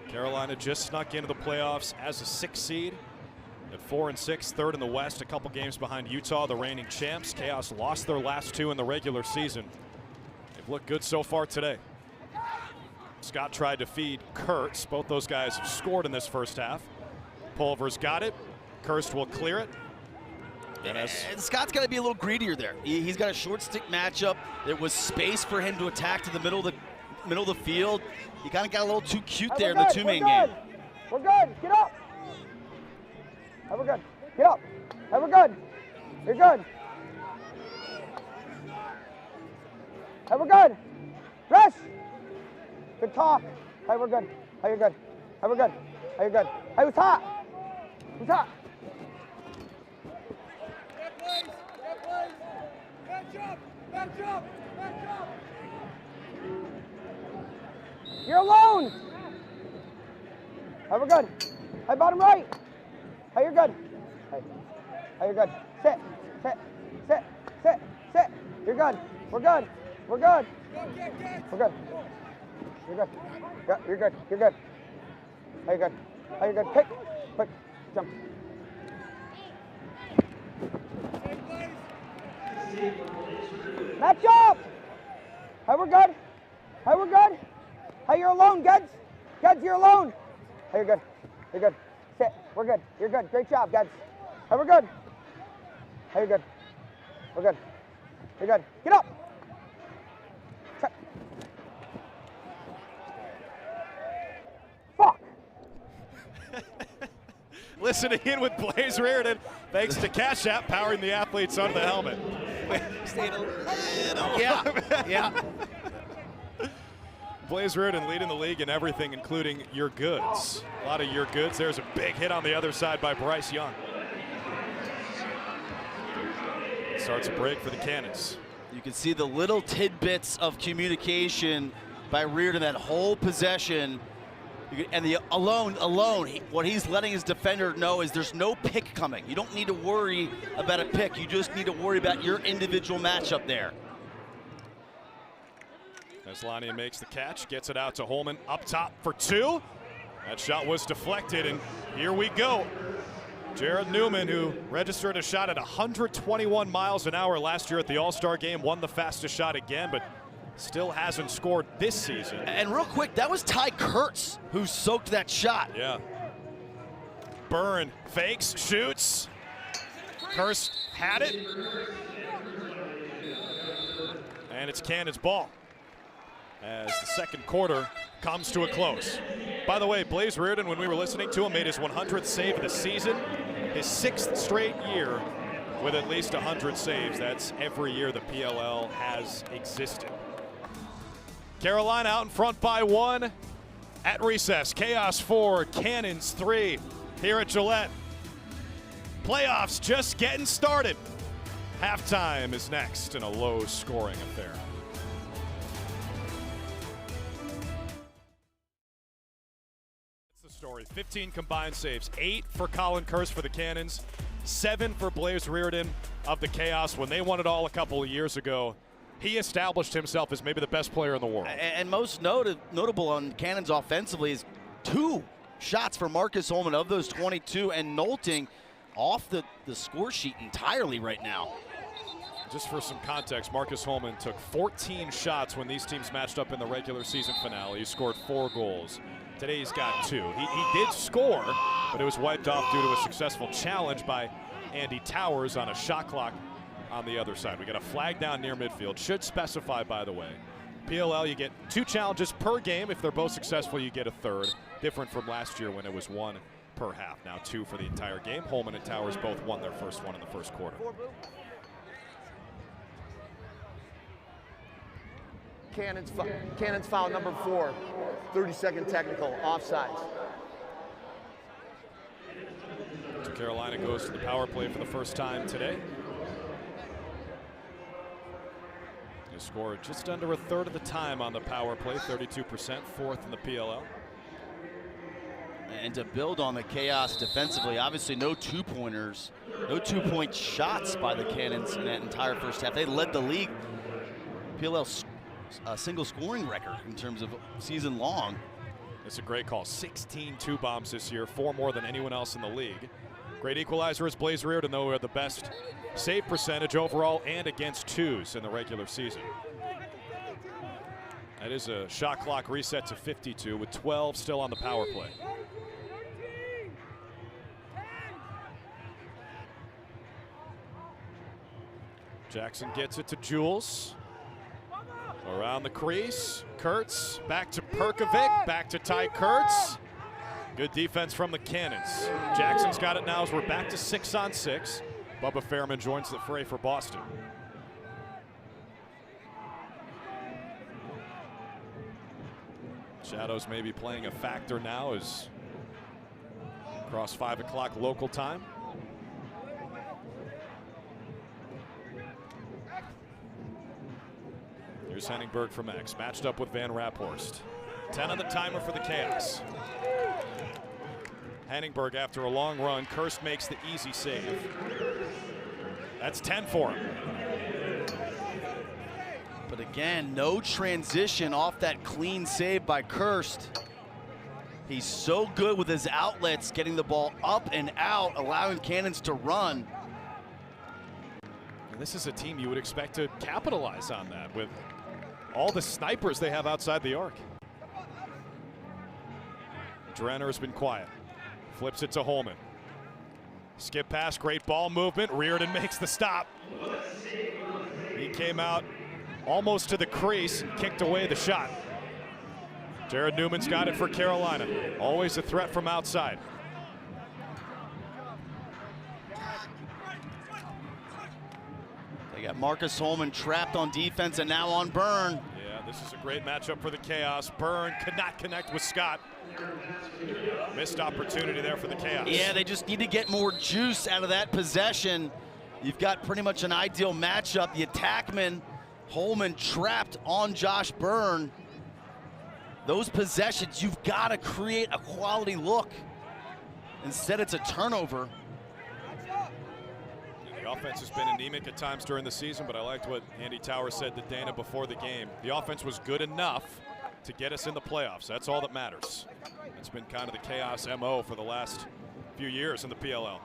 Carolina just snuck into the playoffs as a 6th seed at 4-6, third in the West, a couple games behind Utah, the reigning champs. Chaos lost their last 2 in the regular season. They've looked good so far today. Scott tried to feed Kurtz. Both those guys have scored in this first half. Pulver's got it. Kirst will clear it. And Scott's got to be a little greedier there. He's got a short stick matchup. There was space for him to attack to the middle of the field. He kind of got a little too cute there in the 2-man game. We're good. Get up. Hey, we're good. Get up. Hey, we're good. You're good. Hey, we're good. Rest. Good talk. Hey, we're good. Hey, you're good. Hey, we're good. Hey, you're good. Hey, who's hot? Who's hot? You're alone. Hey, we're good. Hey, bottom right. Hey, you're good. Hey, you're good. Sit, sit, sit, sit, sit. You're good. We're good. We're good. We're good. You're good. Yeah, you're good. You're good. Hey, you're good. How you good? Kick. Quick. Jump. Match up! Hey, we're good. Hey, we're good. Hey, you're alone, Geds. Geds, you're alone. Hey, you're good. You're good. Sit. We're good. You're good. Great job, Geds. Hey, we're good. Hey, you're good. We're good. You're good. Get up. Check. Fuck. Listening in with Blaze Reardon, thanks to Cash App powering the athletes under the helmet. Stayed a little. Yeah. Blaze Reardon leading the league in everything, including your goods. A lot of your goods. There's a big hit on the other side by Bryce Young. Starts a break for the Cannons. You can see the little tidbits of communication by Reardon that whole possession. And the alone, what he's letting his defender know is there's no pick coming. You don't need to worry about a pick. You just need to worry about your individual matchup there. As Lanian makes the catch, gets it out to Holman up top for two. That shot was deflected, and here we go. Jared Newman, who registered a shot at 121 miles an hour last year at the All-Star game, won the fastest shot again, but still hasn't scored this season. And real quick, that was Ty Kurtz who soaked that shot. Yeah. Byrne fakes, shoots. Kurtz had it. And it's Cannon's ball as the second quarter comes to a close. By the way, Blaze Reardon, when we were listening to him, made his 100th save of the season, his 6th straight year with at least 100 saves. That's every year the PLL has existed. Carolina out in front by 1 at recess. Chaos 4, Cannons 3 here at Gillette. Playoffs just getting started. Halftime is next in a low-scoring affair. That's the story. 15 combined saves, 8 for Colin Kurtz for the Cannons, 7 for Blaze Reardon of the Chaos. When they won it all a couple of years ago, he established himself as maybe the best player in the world. And most notable on Cannons offensively is 2 shots for Marcus Holman of those 22, and Nolting off the score sheet entirely right now. Just for some context, Marcus Holman took 14 shots when these teams matched up in the regular season finale. He scored 4 goals. Today he's got 2. He did score, but it was wiped off due to a successful challenge by Andy Towers on a shot clock on the other side. We got a flag down near midfield. Should specify, by the way. PLL, you get 2 challenges per game. If they're both successful, you get a third. Different from last year when it was 1 per half. Now 2 for the entire game. Holman and Towers both won their first one in the first quarter. Cannons foul number 4, 30-second technical, offsides. So Carolina goes to the power play for the first time today. They scored just under a third of the time on the power play, 32%, 4th in the PLL. And to build on the chaos defensively, obviously no 2-pointers, no 2-point shots by the Cannons in that entire first half. They led the league, PLL single scoring record in terms of season long. It's a great call. 16 2-bombs this year, 4 more than anyone else in the league. Great equalizer is Blaze Reardon, though, are the best save percentage overall and against 2s in the regular season. That is a shot clock reset to 52 with 12 still on the power play. Jackson gets it to Jules. Around the crease, Kurtz, back to Perkovic, back to Ty Kurtz. Good defense from the Cannons. Jackson's got it now as we're back to 6-on-6. Bubba Fairman joins the fray for Boston. Shadows may be playing a factor now as across 5 o'clock local time. Here's Henningberg from X, matched up with Van Raphorst. 10 on the timer for the Chaos. Henningberg after a long run. Kurst makes the easy save. That's 10 for him. But again, no transition off that clean save by Kurst. He's so good with his outlets, getting the ball up and out, allowing Cannons to run. And this is a team you would expect to capitalize on that with all the snipers they have outside the arc. Drenner has been quiet. Flips it to Holman. Skip pass, great ball movement. Reardon makes the stop. He came out almost to the crease and kicked away the shot. Jared Newman's got it for Carolina. Always a threat from outside. They got Marcus Holman trapped on defense and now on Byrne. Yeah, this is a great matchup for the Chaos. Byrne could not connect with Scott. Missed opportunity there for the Chaos. Yeah, they just need to get more juice out of that possession. You've got pretty much an ideal matchup. The attackman, Holman, trapped on Josh Byrne. Those possessions, you've got to create a quality look. Instead, it's a turnover. The offense has been anemic at times during the season, but I liked what Andy Tower said to Dana before the game. The offense was good enough to get us in the playoffs. That's all that matters. It's been kind of the Chaos MO for the last few years in the PLL.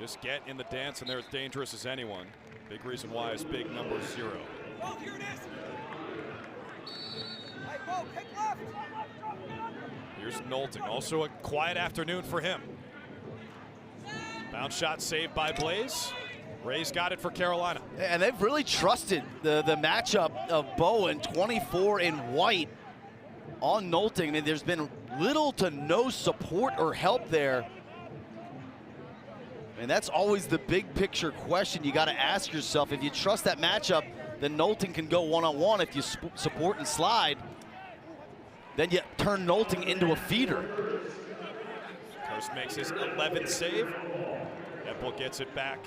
Just get in the dance and they're as dangerous as anyone. Big reason why is big number 0. Oh, here it is. Hey, Bo, kick left. Here's Knowlton, also a quiet afternoon for him. Bounce shot saved by Blaze. Ray's got it for Carolina. And they've really trusted the matchup of Bowen, 24 in white on Knowlton. I mean, there's been little to no support or help there. And that's always the big picture question you got to ask yourself. If you trust that matchup, then Knowlton can go one-on-one. If you support and slide, then you turn Knowlton into a feeder. Kirst makes his 11th save. Epple gets it back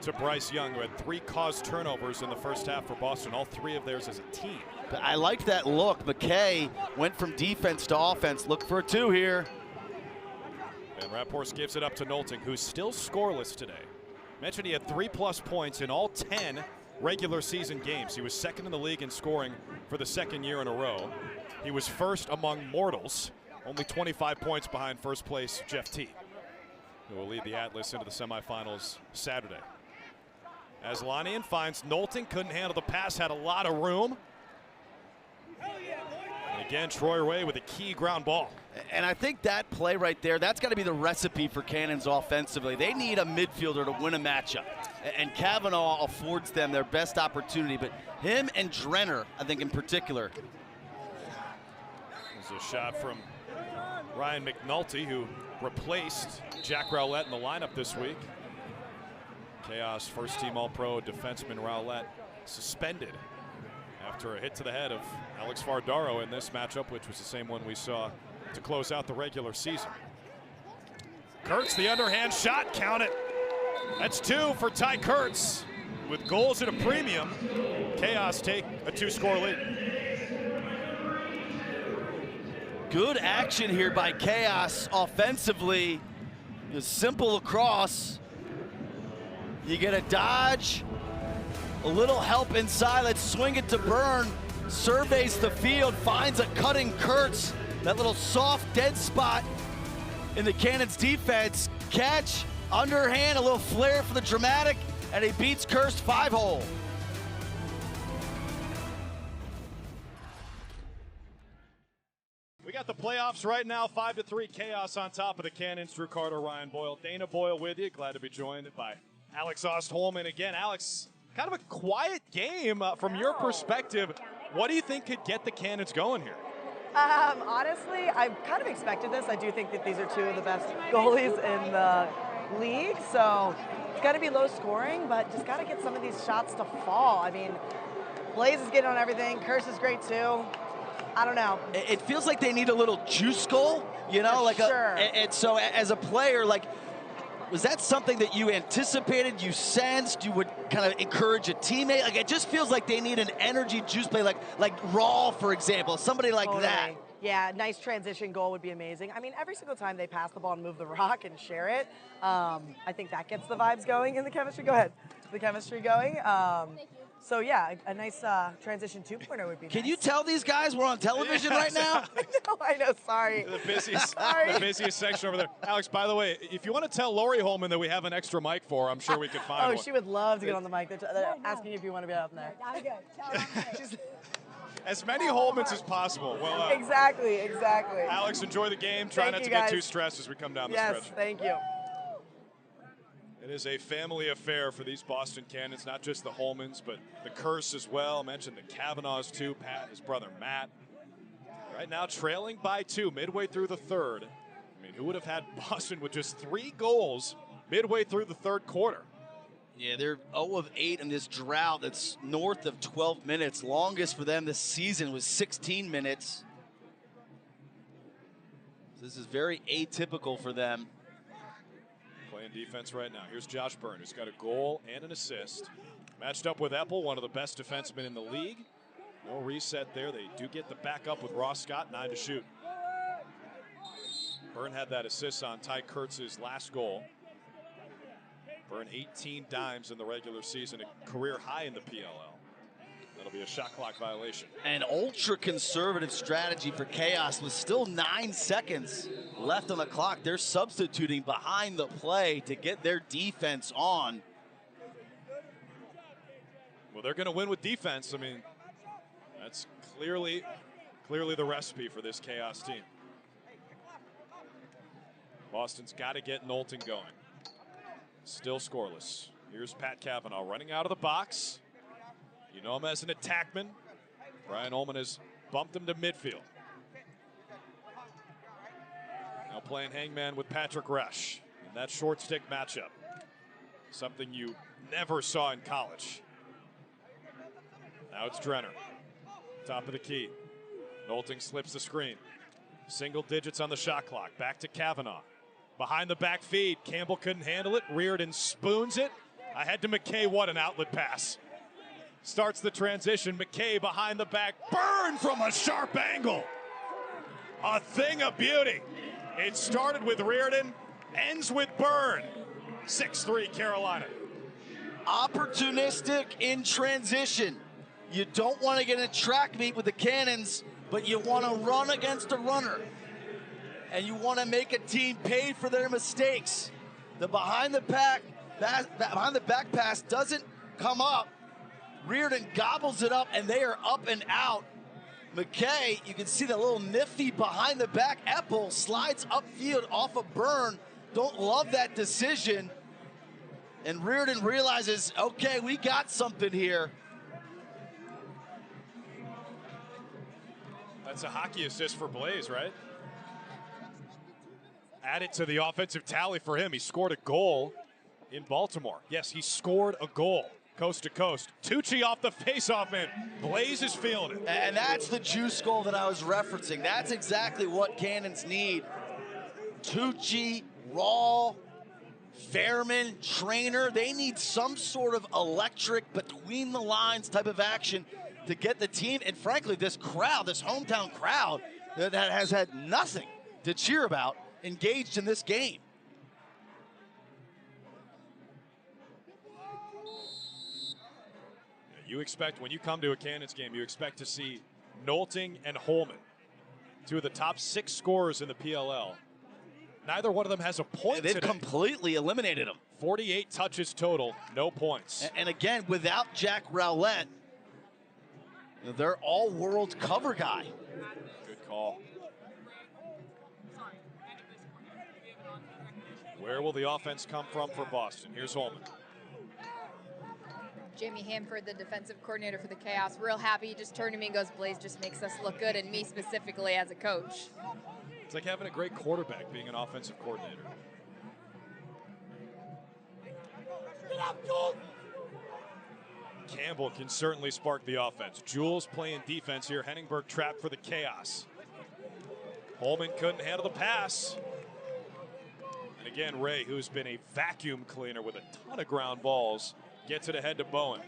to Bryce Young, who had 3 caused turnovers in the first half for Boston, all 3 of theirs as a team. I liked that look. McKay went from defense to offense. Look for a 2 here. And Rapports gives it up to Knowlton, who's still scoreless today. Mentioned he had 3+ points in all 10 regular season games. He was second in the league in scoring for the 2nd year in a row. He was first among mortals, only 25 points behind first place Jeff T, who will lead the Atlas into the semifinals Saturday. Aslanian finds Knowlton, couldn't handle the pass, had a lot of room. And again, Troy Ray with a key ground ball. And I think that play right there, that's got to be the recipe for Cannons offensively. They need a midfielder to win a matchup. And Kavanaugh affords them their best opportunity. But him and Drenner, I think in particular. There's a shot from Ryan McNulty, who replaced Jack Rowlett in the lineup this week. Chaos first-team All-Pro defenseman Rowlett suspended after a hit to the head of Alex Vardaro in this matchup, which was the same one we saw to close out the regular season. Kurtz, the underhand shot, count it. That's 2 for Ty Kurtz. With goals at a premium, Chaos take a 2-score lead. Good action here by Chaos offensively. A simple lacrosse. You get a dodge, a little help inside. Let's swing it to Byrne. Surveys the field, finds a cutting Kurtz. That little soft dead spot in the Cannons defense. Catch, underhand, a little flare for the dramatic, and he beats Kurtz 5-hole. We got the playoffs right now, 5-3 Chaos on top of the Cannons. Drew Carter, Ryan Boyle, Dana Boyle with you. Glad to be joined by Alex Ostholman again. Alex, kind of a quiet game from your perspective. What do you think could get the Cannons going here? Honestly, I kind of expected this. I do think that these are 2 of the best goalies in the league, so it's got to be low scoring, but just got to get some of these shots to fall. I mean, Blaze is getting on everything. Curse is great too. I don't know. It feels like they need a little juice goal, you know, like sure. And so as a player, like, was that something that you anticipated, you sensed, you would kind of encourage a teammate? Like, it just feels like they need an energy juice play, like Raw, for example, somebody like that. Yeah, nice transition goal would be amazing. I mean, every single time they pass the ball and move the rock and share it, I think that gets the vibes going and the chemistry. Go ahead. The chemistry going. So yeah, a nice transition 2-pointer would be Can nice. you tell these guys we're on television right now? I know, sorry. The busiest section over there. Alex, by the way, if you want to tell Lori Holman that we have an extra mic for her, I'm sure we could find one. Oh, she would love to get on the mic. They're asking if you want to be up there. I'm good. Tell them I'm good. As many Holmans as possible. Well, Exactly. Alex, enjoy the game. Try Thank not you, to get guys. too stressed as we come down the Yes, stretch. thank you. It is a family affair for these Boston Cannons, not just the Holmans, but the Curse as well. I mentioned the Kavanaughs too, Pat, his brother Matt. Right now trailing by 2 midway through the third. I mean, who would have had Boston with just 3 goals midway through the third quarter? Yeah, they're 0 of 8 in this drought that's north of 12 minutes. Longest for them this season was 16 minutes. So this is very atypical for them. Playing defense right now. Here's Josh Byrne, who's got a goal and an assist. Matched up with Eppel, one of the best defensemen in the league. No reset there. They do get the backup with Ross Scott, 9 to shoot. Byrne had that assist on Ty Kurtz's last goal. Byrne 18 dimes in the regular season, a career high in the PLL. That'll be a shot clock violation. An ultra-conservative strategy for Chaos with still 9 seconds left on the clock. They're substituting behind the play to get their defense on. Well, they're going to win with defense. I mean, that's clearly the recipe for this Chaos team. Boston's got to get Knowlton going. Still scoreless. Here's Pat Cavanaugh running out of the box. You know him as an attackman. Brian Ullman has bumped him to midfield. Now playing hangman with Patrick Resch in that short stick matchup. Something you never saw in college. Now it's Drenner. Top of the key. Knowlton slips the screen. Single digits on the shot clock. Back to Cavanaugh. Behind the back feed. Campbell couldn't handle it. Reardon spoons it. Ahead to McKay. What an outlet pass. Starts the transition. McKay behind the back. Byrne from a sharp angle. A thing of beauty. It started with Reardon. Ends with Byrne. 6-3 Carolina. Opportunistic in transition. You don't want to get in a track meet with the Cannons, but you want to run against a runner. And you want to make a team pay for their mistakes. The behind the back pass doesn't come up. Reardon gobbles it up, and they are up and out. McKay, you can see the little nifty behind the back. Eppel slides upfield off of Byrne. Don't love that decision. And Reardon realizes, okay, we got something here. That's a hockey assist for Blaze, right? Add it to the offensive tally for him. He scored a goal in Baltimore. Yes, he scored a goal. Coast to coast. Tucci off the faceoff man. Blaze is feeling it. And that's the juice goal that I was referencing. That's exactly what Cannons need. Tucci, Raw, Fairman, Trainer, they need some sort of electric between the lines type of action to get the team, and frankly, this crowd, this hometown crowd that has had nothing to cheer about, engaged in this game. You expect, when you come to a Cannons game, you expect to see Knowlton and Holman, 2 of the top 6 scorers in the PLL. Neither one of them has a point They've today. completely eliminated them. 48 touches total, no points. And again, without Jack Rowlett, their all-world cover guy. Good call. Where will the offense come from for Boston? Here's Holman. Jamie Hanford, the defensive coordinator for the Chaos, real happy. He just turned to me and goes, Blaze just makes us look good, and me specifically as a coach. It's like having a great quarterback being an offensive coordinator. Campbell can certainly spark the offense. Jules playing defense here. Henningberg trapped for the Chaos. Holman couldn't handle the pass. And again, Ray, who's been a vacuum cleaner with a ton of ground balls, gets it ahead to Bowen.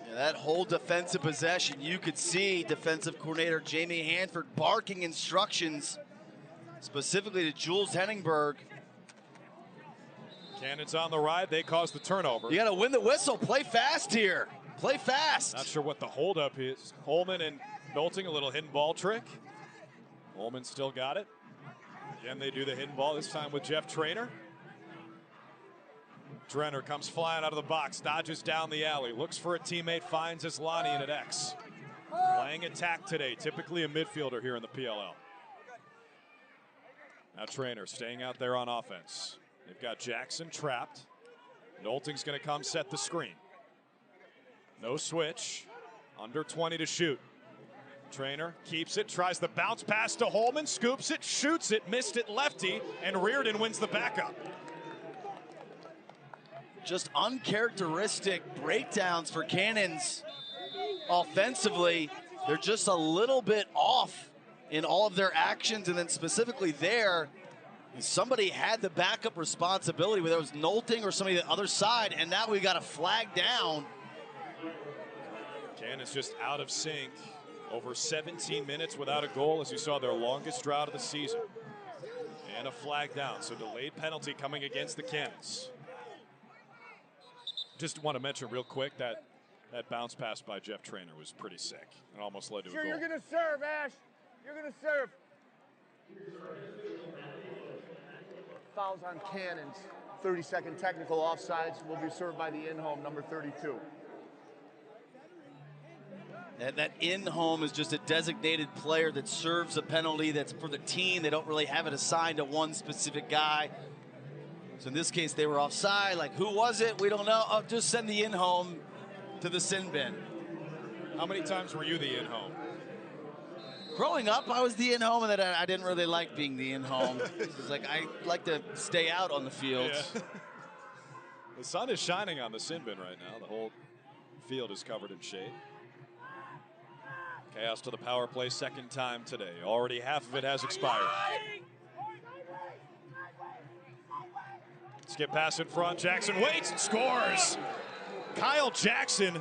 Yeah, that whole defensive possession, you could see defensive coordinator Jamie Hanford barking instructions specifically to Jules Henningberg. Cannons on the ride, they cause the turnover. You got to win the whistle, play fast here. Play fast. Not sure what the holdup is. Holman and Nolting, a little hidden ball trick. Holman still got it. Again, they do the hidden ball, this time with Jeff Trainer. Drenner comes flying out of the box, dodges down the alley, looks for a teammate, finds Islani in at X. Playing attack today, typically a midfielder here in the PLL. Now Trainer staying out there on offense. They've got Jackson trapped. Nolting's going to come set the screen. No switch. Under 20 to shoot. Trainer keeps it, tries the bounce pass to Holman, scoops it, shoots it, missed it lefty, and Reardon wins the backup. Just uncharacteristic breakdowns for Cannons offensively. They're just a little bit off in all of their actions, and then specifically there, somebody had the backup responsibility, whether it was Nolting or somebody on the other side, and now we got a flag down. Cannons just out of sync. Over 17 minutes without a goal, as you saw, their longest drought of the season. And a flag down, so delayed penalty coming against the Cannons. Just want to mention real quick that bounce pass by Jeff Trainer was pretty sick. It almost led to a goal. You're going to serve, Ash. You're going to serve. Fouls on Cannons. 30-second technical offsides will be served by the in-home, number 32. And that in-home is just a designated player that serves a penalty that's for the team. They don't really have it assigned to one specific guy. So in this case, they were offside. Like, who was it? We don't know. Oh, just send the in-home to the sin bin. How many times were you the in-home? Growing up, I was the in-home, and then I didn't really like being the in-home. It's like, I like to stay out on the field. Yeah. The sun is shining on the sin bin right now. The whole field is covered in shade. Chaos to the power play, second time today. Already half of it has expired. Skip pass in front. Jackson waits and scores. Kyle Jackson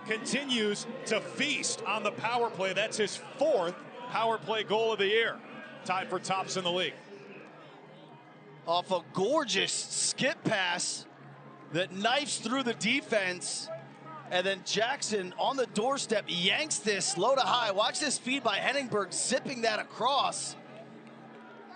continues to feast on the power play. That's his 4th power play goal of the year. Tied for tops in the league. Off a gorgeous skip pass that knifes through the defense. And then Jackson on the doorstep yanks this low to high. Watch this feed by Henningberg, zipping that across.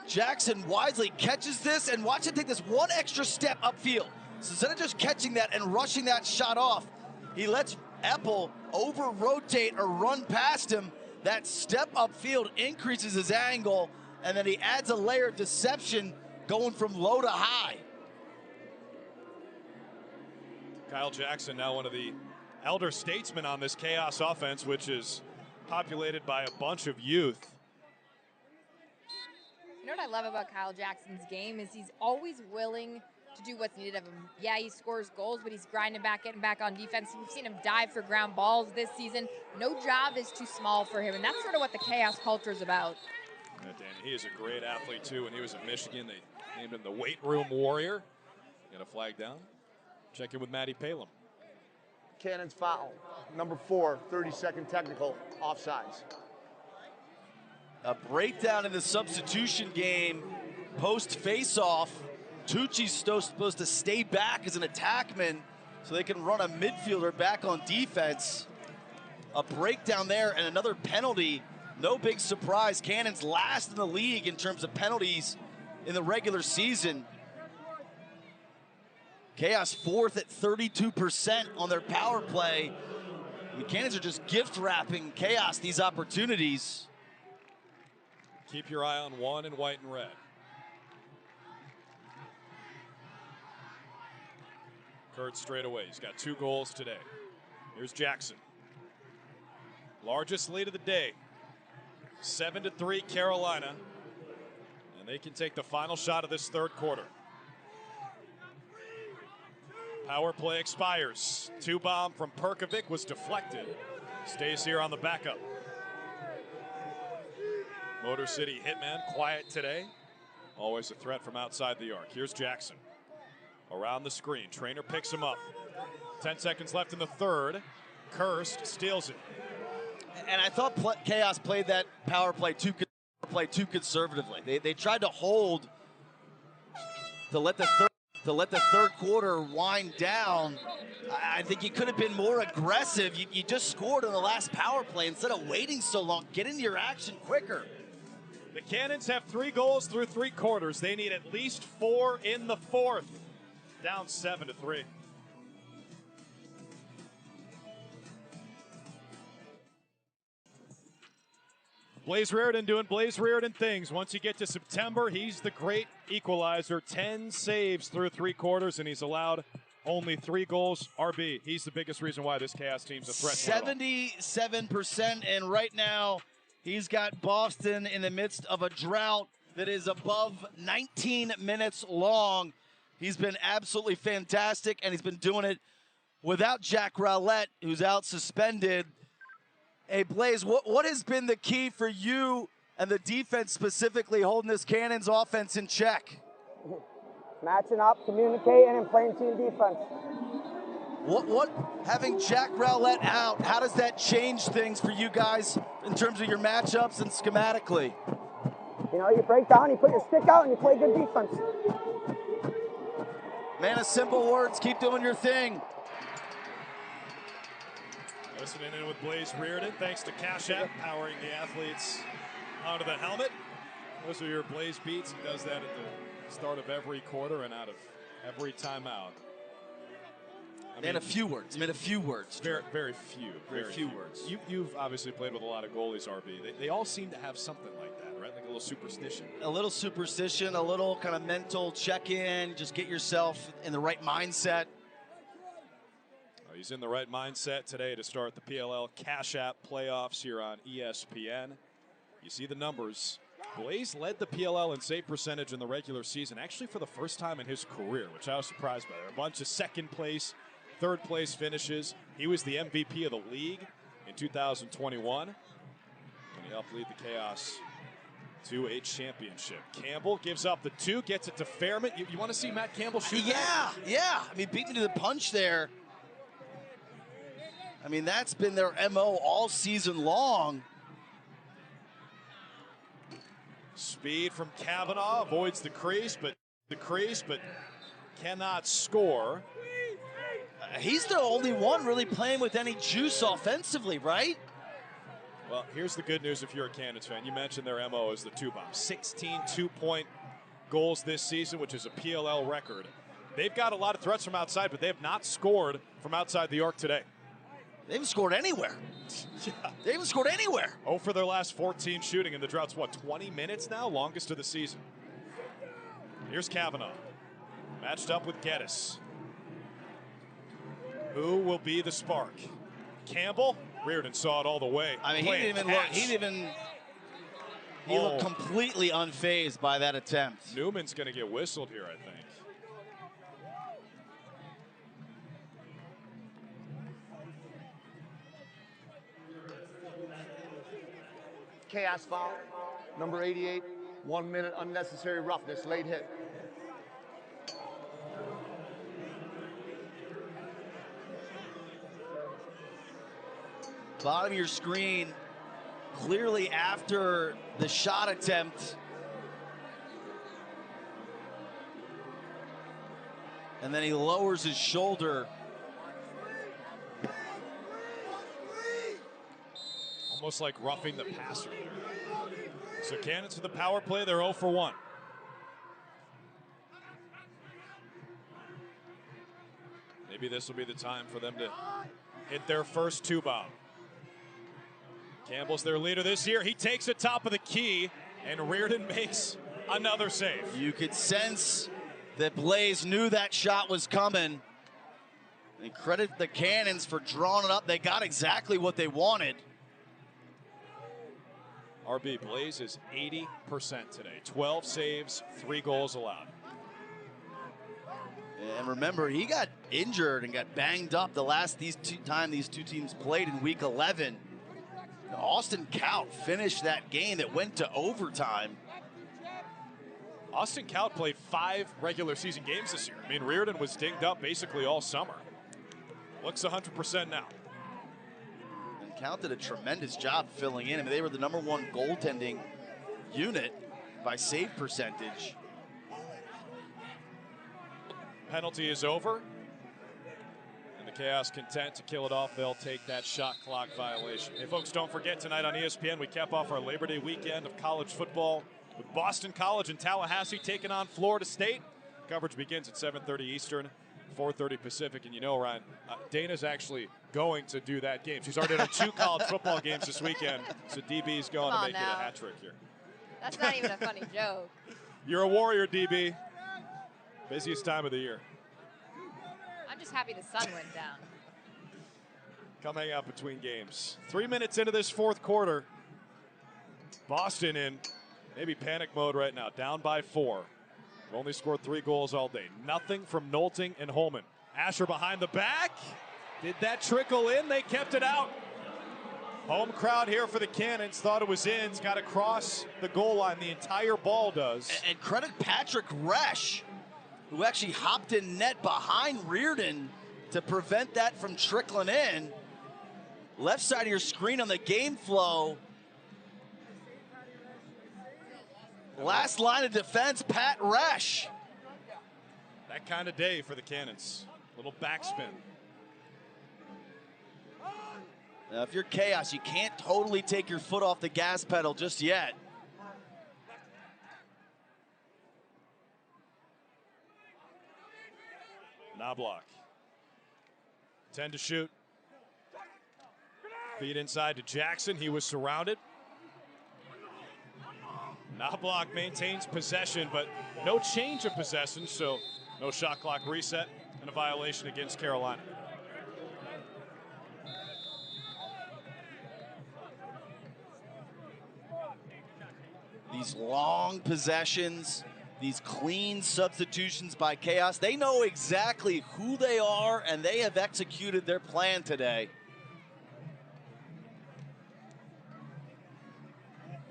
Jackson wisely catches this, and watch him take this one extra step upfield. So instead of just catching that and rushing that shot off, he lets Eppel over-rotate or run past him. That step upfield increases his angle, and then he adds a layer of deception going from low to high. Kyle Jackson, now one of the elder statesmen on this Chaos offense, which is populated by a bunch of youth. You know what I love about Kyle Jackson's game is he's always willing to do what's needed of him. Yeah, he scores goals, but he's grinding back, getting back on defense. We've seen him dive for ground balls this season. No job is too small for him, and that's sort of what the Chaos culture is about. Yeah, Danny, he is a great athlete, too. When he was at Michigan, they named him the weight room warrior. Got a flag down. Check in with Matty Palem. Cannons foul. Number 4, 30-second technical, offsides. A breakdown in the substitution game post face-off. Tucci's supposed to stay back as an attackman so they can run a midfielder back on defense. A breakdown there and another penalty. No big surprise. Cannons last in the league in terms of penalties in the regular season. Chaos 4th at 32% on their power play. The Cannons are just gift wrapping Chaos these opportunities. Keep your eye on one in white and red. Kurt straight away. He's got 2 goals today. Here's Jackson. Largest lead of the day. 7-3 Carolina. And they can take the final shot of this 3rd quarter. Power play expires. 2-bomb from Perkovic was deflected. Stays here on the backup. Motor City hitman quiet today. Always a threat from outside the arc. Here's Jackson. Around the screen. Trainer picks him up. 10 seconds left in the 3rd. Kirst steals it. And I thought Chaos played that power play too conservatively. They tried to hold to let the 3rd to let the third quarter wind down. I think you could have been more aggressive. You just scored on the last power play instead of waiting so long. Get into your action quicker. The Cannons have 3 goals through 3 quarters. They need at least 4 in the fourth. Down 7-3. Blaze Reardon doing Blaze Reardon things. Once you get to September, he's the great equalizer. 10 saves through 3 quarters, and he's allowed only 3 goals. RB, he's the biggest reason why this Chaos team's a threat. 77%, and right now, he's got Boston in the midst of a drought that is above 19 minutes long. He's been absolutely fantastic, and he's been doing it without Jack Rowlett, who's out suspended. Hey, Blaze, what has been the key for you and the defense specifically holding this Cannons offense in check? Matching up, communicating, and playing team defense. What having Jack Rowlett out, how does that change things for you guys in terms of your matchups and schematically? You know, you break down, you put your stick out, and you play good defense. Man of simple words, keep doing your thing. Listening in with Blaze Reardon, thanks to Cash App, powering the athletes onto the helmet. Those are your Blaze beats. He does that at the start of every quarter and out of every timeout. Man, a few words. Man, a few words. Very few. Very few words. You've obviously played with a lot of goalies, RB. They all seem to have something like that, right? Like a little superstition. A little superstition, a little kind of mental check-in. Just get yourself in the right mindset. He's in the right mindset today to start the PLL Cash App playoffs here on ESPN. You see the numbers. Blaze led the PLL in save percentage in the regular season, actually for the first time in his career, which I was surprised by. There were a bunch of second place, third place finishes. He was the MVP of the league in 2021, and he helped lead the Chaos to a championship. Campbell gives up the 2, gets it to Fairman. You want to see Matt Campbell shoot? Yeah. I mean, beat me to the punch there. I mean, that's been their MO all season long. Speed from Kavanaugh, avoids the crease, but cannot score. He's the only one really playing with any juice offensively, right? Well, here's the good news if you're a Cannons fan. You mentioned their MO is the 2-bomb. 16 2-point goals this season, which is a PLL record. They've got a lot of threats from outside, but they have not scored from outside the arc today. They haven't scored anywhere. Yeah. They haven't scored anywhere. Oh, for their last 14 shooting, and the drought's, what, 20 minutes now? Longest of the season. Here's Kavanaugh. Matched up with Geddes. Who will be the spark? Campbell? Reardon saw it all the way. I mean, he looked completely unfazed by that attempt. Newman's going to get whistled here, I think. Chaos foul, number 88, 1 minute unnecessary roughness, late hit. Bottom of your screen, clearly after the shot attempt. And then he lowers his shoulder. Almost like roughing the passer. So Cannons with the power play, they're 0 for 1. Maybe this will be the time for them to hit their first 2-bomb. Campbell's their leader this year. He takes it top of the key, and Reardon makes another save. You could sense that Blaze knew that shot was coming. And credit the Cannons for drawing it up. They got exactly what they wanted. RB Blaze is 80% today. 12 saves, 3 goals allowed. And remember, he got injured and got banged up the last these two teams played in week 11. Austin Kaut finished that game that went to overtime. Austin Kaut played 5 regular season games this year. I mean, Reardon was dinged up basically all summer. Looks 100% now. And Kaut did a tremendous job filling in. I mean, they were the #1 goaltending unit by save percentage. penalty is over. And the Chaos content to kill it off. They'll take that shot clock violation. Hey, folks, don't forget tonight on ESPN, we cap off our Labor Day weekend of college football with Boston College and Tallahassee taking on Florida State. Coverage begins at 7:30 Eastern, 4:30 Pacific. And you know, Ryan, Dana's actually going to do that game. She's already done 2 college football games this weekend, so DB's going to make it a hat trick here. That's not even a funny joke. You're a warrior, DB. Busiest time of the year. I'm just happy the sun went down. Come hang out between games. 3 minutes into this fourth quarter. Boston in maybe panic mode right now, down by 4. They've only scored 3 goals all day. Nothing from Nolting and Holman. Asher behind the back. Did that trickle in? They kept it out. Home crowd here for the Cannons. Thought it was in. It's got to cross the goal line. The entire ball does. And credit Patrick Resch, who actually hopped in net behind Reardon to prevent that from trickling in. Left side of your screen on the game flow. Last line of defense, Pat Resch. That kind of day for the Cannons. Little backspin. Now, if you're Chaos, you can't totally take your foot off the gas pedal just yet. Knobloch. 10 to shoot. Feed inside to Jackson. He was surrounded. Knobloch maintains possession, but no change of possession, so no shot clock reset and a violation against Carolina. These long possessions, these clean substitutions by Chaos, they know exactly who they are, and they have executed their plan today.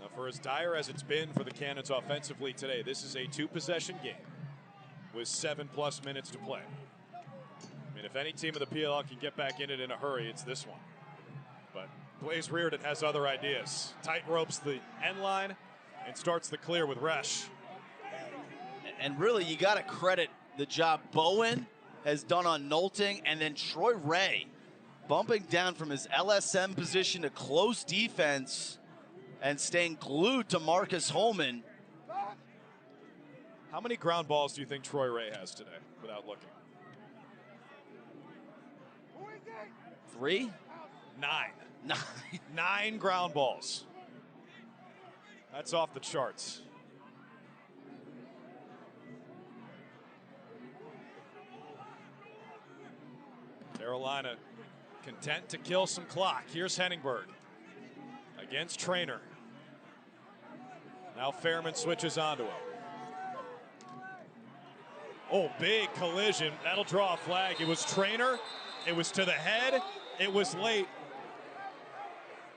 Now, for as dire as it's been for the Cannons offensively today, this is a 2-possession game with 7+ minutes to play. I mean, if any team of the PLL can get back in it in a hurry, it's this one. But Blaze Reardon has other ideas. Tight ropes the end line and starts the clear with Resch. And really, you got to credit the job Bowen has done on Nolting, and then Troy Ray bumping down from his LSM position to close defense and staying glued to Marcus Holman. How many ground balls do you think Troy Ray has today without looking? 3? 9. 9 ground balls. That's off the charts. Carolina content to kill some clock. Here's Henningberg against Trainer. Now Fairman switches onto him. Oh, big collision. That'll draw a flag. It was Trainer. It was to the head. It was late.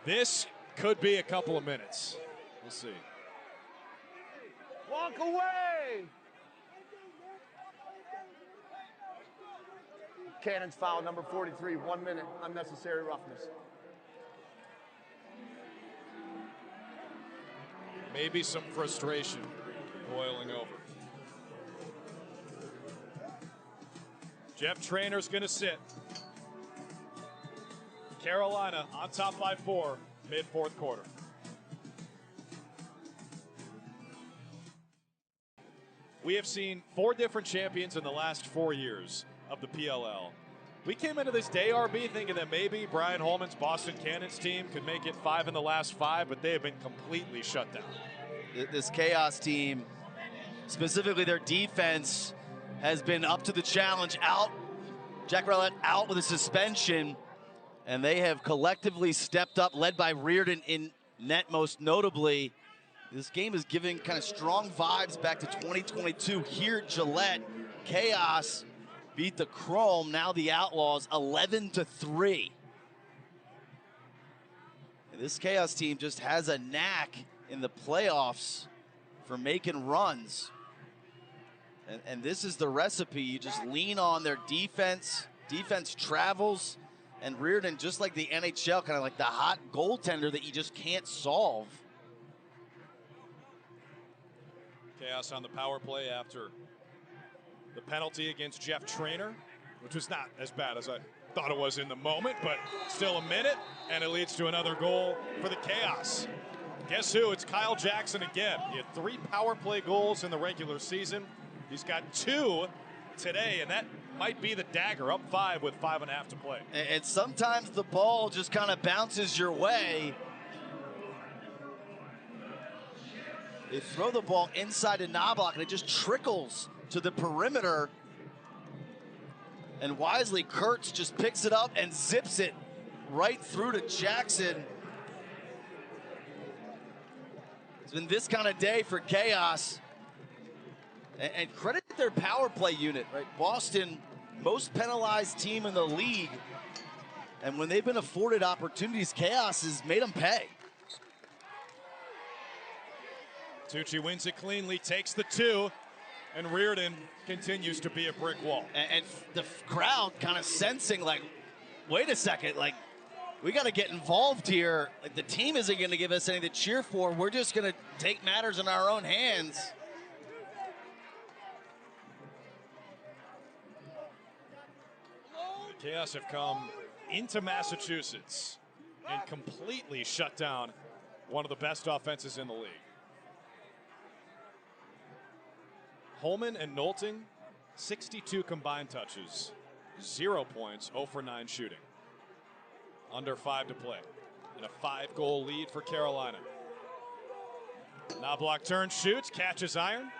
This could be a couple of minutes. We'll see. Walk away! Cannons foul number 43, 1 minute, unnecessary roughness. Maybe some frustration boiling over. Jeff Trainer's going to sit. Carolina on top by 4, mid-4th quarter. We have seen 4 different champions in the last 4 years of the PLL. We came into this day, RB, thinking that maybe Brian Holman's Boston Cannons team could make it 5 in the last 5, but they have been completely shut down. This Chaos team, specifically their defense, has been up to the challenge. Jack Rowlett out with a suspension, and they have collectively stepped up, led by Reardon in net most notably. This game is giving kind of strong vibes back to 2022 here at Gillette. Chaos beat the Chrome, now the Outlaws, 11-3. This Chaos team just has a knack in the playoffs for making runs. And this is the recipe. You just lean on their defense. Defense travels. And Reardon, just like the NHL, kind of like the hot goaltender that you just can't solve. Chaos on the power play after The penalty against Jeff Traynor, which was not as bad as I thought it was in the moment, but still a minute, and it leads to another goal for the Chaos. Guess who? It's Kyle Jackson again. He had 3 power play goals in the regular season. He's got 2 today, and that might be the dagger, up 5 with 5.5 to play. And sometimes the ball just kind of bounces your way. They throw the ball inside the Knobloch, and it just trickles to the perimeter. And wisely, Kurtz just picks it up and zips it right through to Jackson. It's been this kind of day for Chaos. And credit their power play unit, right? Boston, most penalized team in the league. And when they've been afforded opportunities, Chaos has made them pay. Tucci wins it cleanly, takes the 2, and Reardon continues to be a brick wall. And the crowd kind of sensing like, wait a second, like, we got to get involved here. Like, the team isn't going to give us anything to cheer for. We're just going to take matters in our own hands. The Chaos have come into Massachusetts and completely shut down one of the best offenses in the league. Holman and Nolting, 62 combined touches, 0 points, 0 for 9 shooting. Under 5 to play. And a 5-goal lead for Carolina. Knobloch turns, shoots, catches iron.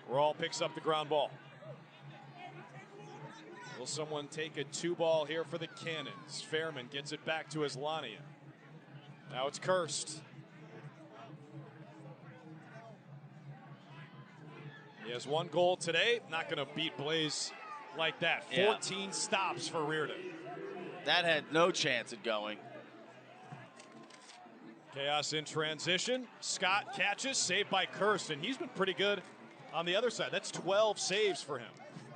Rawl picks up the ground ball. Will someone take a 2-ball here for the Cannons? Fairman gets it back to Islania. Now it's Kirst. He has 1 goal today. Not going to beat Blaze like that. 14 stops for Reardon. That had no chance of going. Chaos in transition. Scott catches, saved by Kirsten. He's been pretty good on the other side. That's 12 saves for him.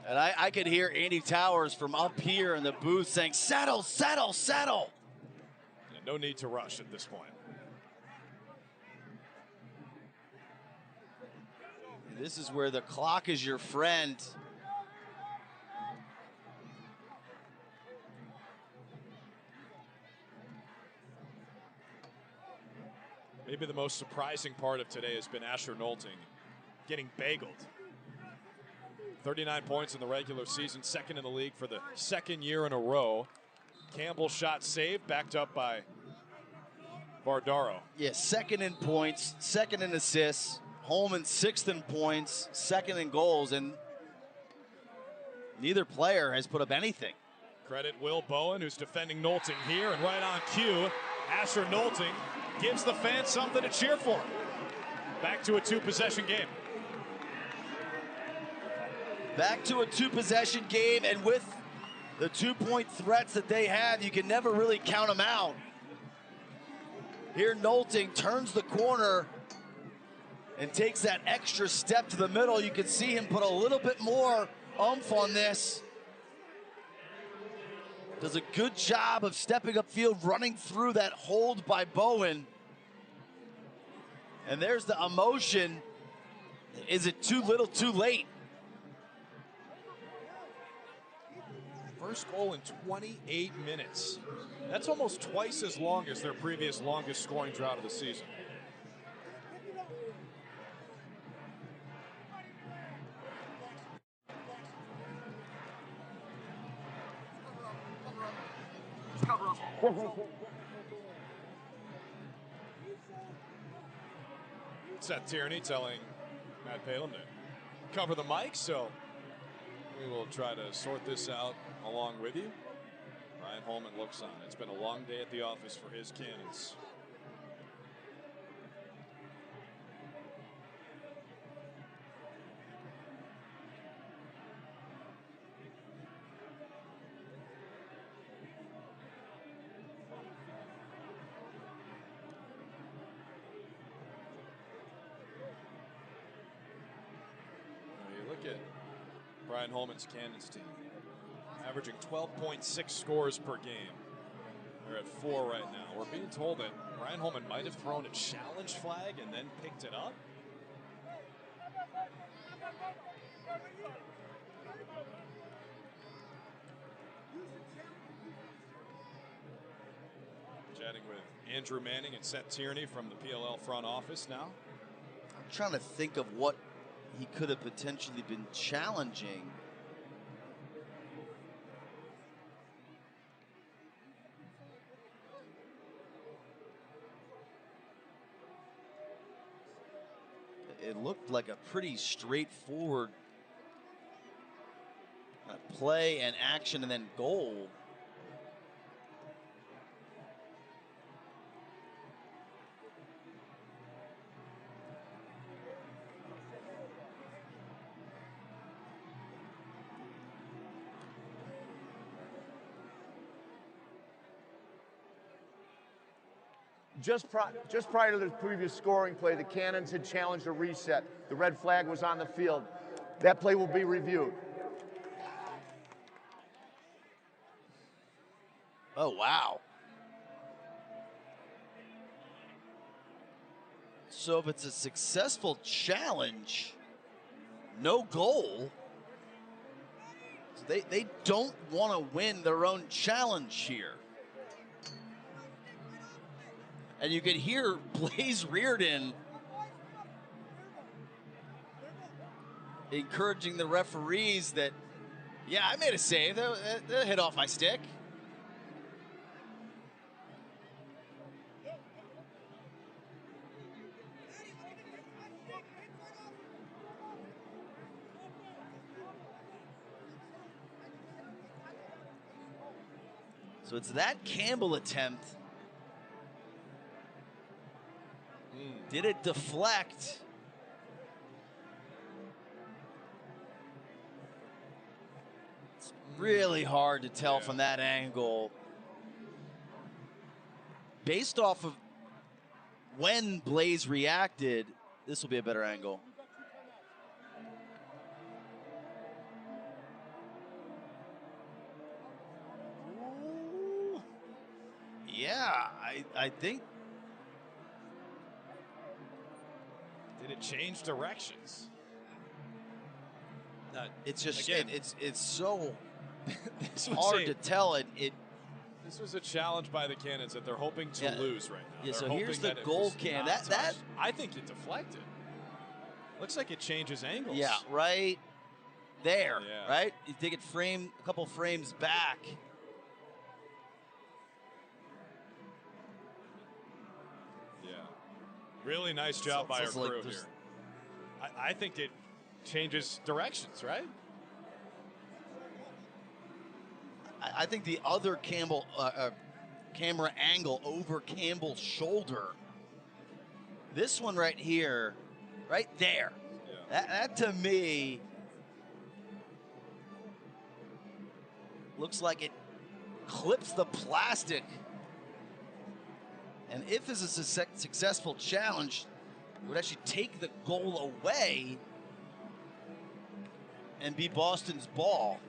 And I could hear Andy Towers from up here in the booth saying, settle, settle, settle. And no need to rush at this point. This is where the clock is your friend. Maybe the most surprising part of today has been Asher Nolting getting bageled. 39 points in the regular season, second in the league for the 2nd year in a row. Campbell's shot saved, backed up by Vardaro. Yeah, 2nd in points, 2nd in assists. Holman 6th in points, 2nd in goals, and neither player has put up anything. Credit Will Bowen, who's defending Nolting here, and right on cue, Asher Nolting gives the fans something to cheer for. Back to a 2-possession game. Back to a 2-possession game, and with the 2-point threats that they have, you can never really count them out. Here Nolting turns the corner and takes that extra step to the middle. You can see him put a little bit more oomph on this. Does a good job of stepping upfield, running through that hold by Bowen. And there's the emotion. Is it too little, too late? First goal in 28 minutes. That's almost twice as long as their previous longest scoring drought of the season. Seth Tierney telling Matt Palin to cover the mic, so we will try to sort this out along with you. Ryan Holman looks on. It's been a long day at the office for his Cannons. Brian Holman's Cannons team, averaging 12.6 scores per game. They're at 4 right now. We're being told that Brian Holman might have thrown a challenge flag and then picked it up. Chatting with Andrew Manning and Seth Tierney from the PLL front office now. I'm trying to think of what he could have potentially been challenging. It looked like a pretty straightforward play and action and then goal. Just prior to the previous scoring play, the Cannons had challenged a reset. The red flag was on the field. That play will be reviewed. Oh, wow. So if it's a successful challenge, no goal, they don't want to win their own challenge here. And you could hear Blaze Reardon encouraging the referees that, yeah, I made a save. They'll hit off my stick. So it's that Campbell attempt. Did it deflect? It's really hard to tell from that angle. Based off of when Blaze reacted, this will be a better angle. Yeah, I think. Did it change directions? It's just again, it's so hard to tell. This was a challenge by the Cannons that they're hoping to lose right now. Yeah, they're so here's the that goal cam. That I think it deflected. Looks like it changes angles. Yeah, right there. Yeah. Right? You take it a couple frames back. Yeah. Really nice job by our it's like crew here. I think it changes directions, right? I think the other camera angle over Campbell's shoulder. This one right here, right there. Yeah. That to me looks like it clips the plastic. And if this is a successful challenge, it would actually take the goal away and be Boston's ball.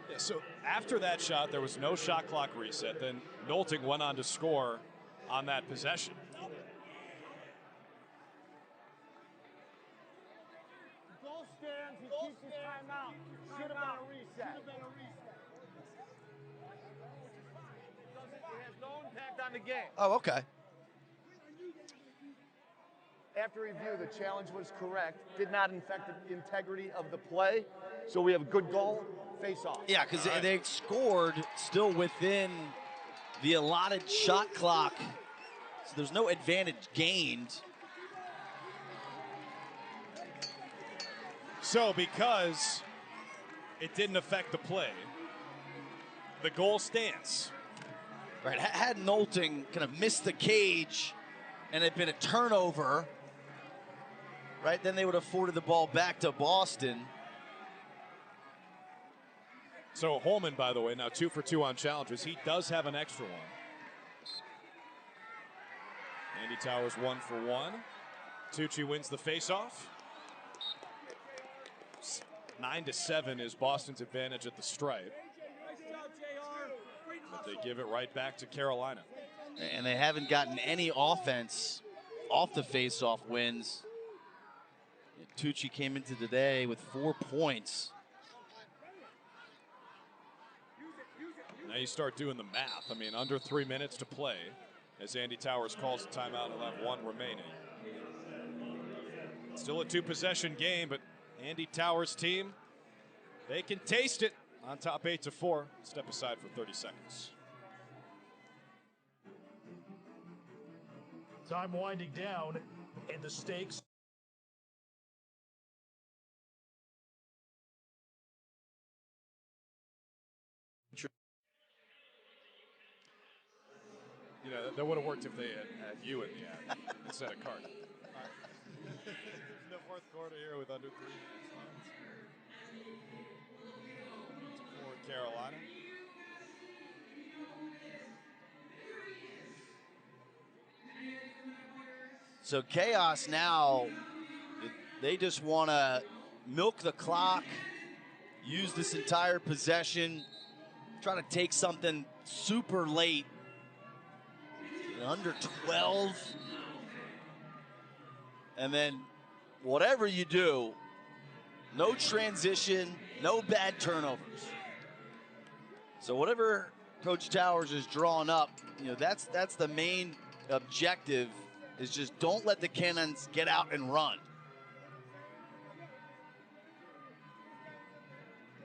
Yeah, so after that shot, there was no shot clock reset. Then Nolting went on to score on that possession. Goal stands, he keeps his timeout. Should have been a reset. It has no impact on the game. Oh, okay. After review, the challenge was correct. Did not affect the integrity of the play. So we have a good goal, face off. Yeah, because they scored still within the allotted shot clock. So there's no advantage gained. So because it didn't affect the play, the goal stands. Right, had Nolting kind of missed the cage and it had been a turnover, right, then they would have forwarded the ball back to Boston. So Holman, by the way, now 2 for 2 on challenges. He does have an extra one. Andy Towers 1 for 1. Tucci wins the faceoff. 9-7 is Boston's advantage at the stripe. But they give it right back to Carolina. And they haven't gotten any offense off the face-off wins. Tucci came into today with 4 points. Now you start doing the math. I mean, under 3 minutes to play as Andy Towers calls a timeout and he'll have 1 remaining. Still a 2-possession game, but Andy Towers' team, they can taste it on top 8-4. Step aside for 30 seconds. Time winding down, and the stakes. You know, that would have worked if they had you in the ad instead of Carter. The fourth quarter here with under 3 minutes left. For Carolina. So Chaos now, they just want to milk the clock, use this entire possession, try to take something super late. Under 12. And then whatever you do, no transition, no bad turnovers. So whatever Coach Towers is drawing up, you know, that's the main objective, is just don't let the Cannons get out and run.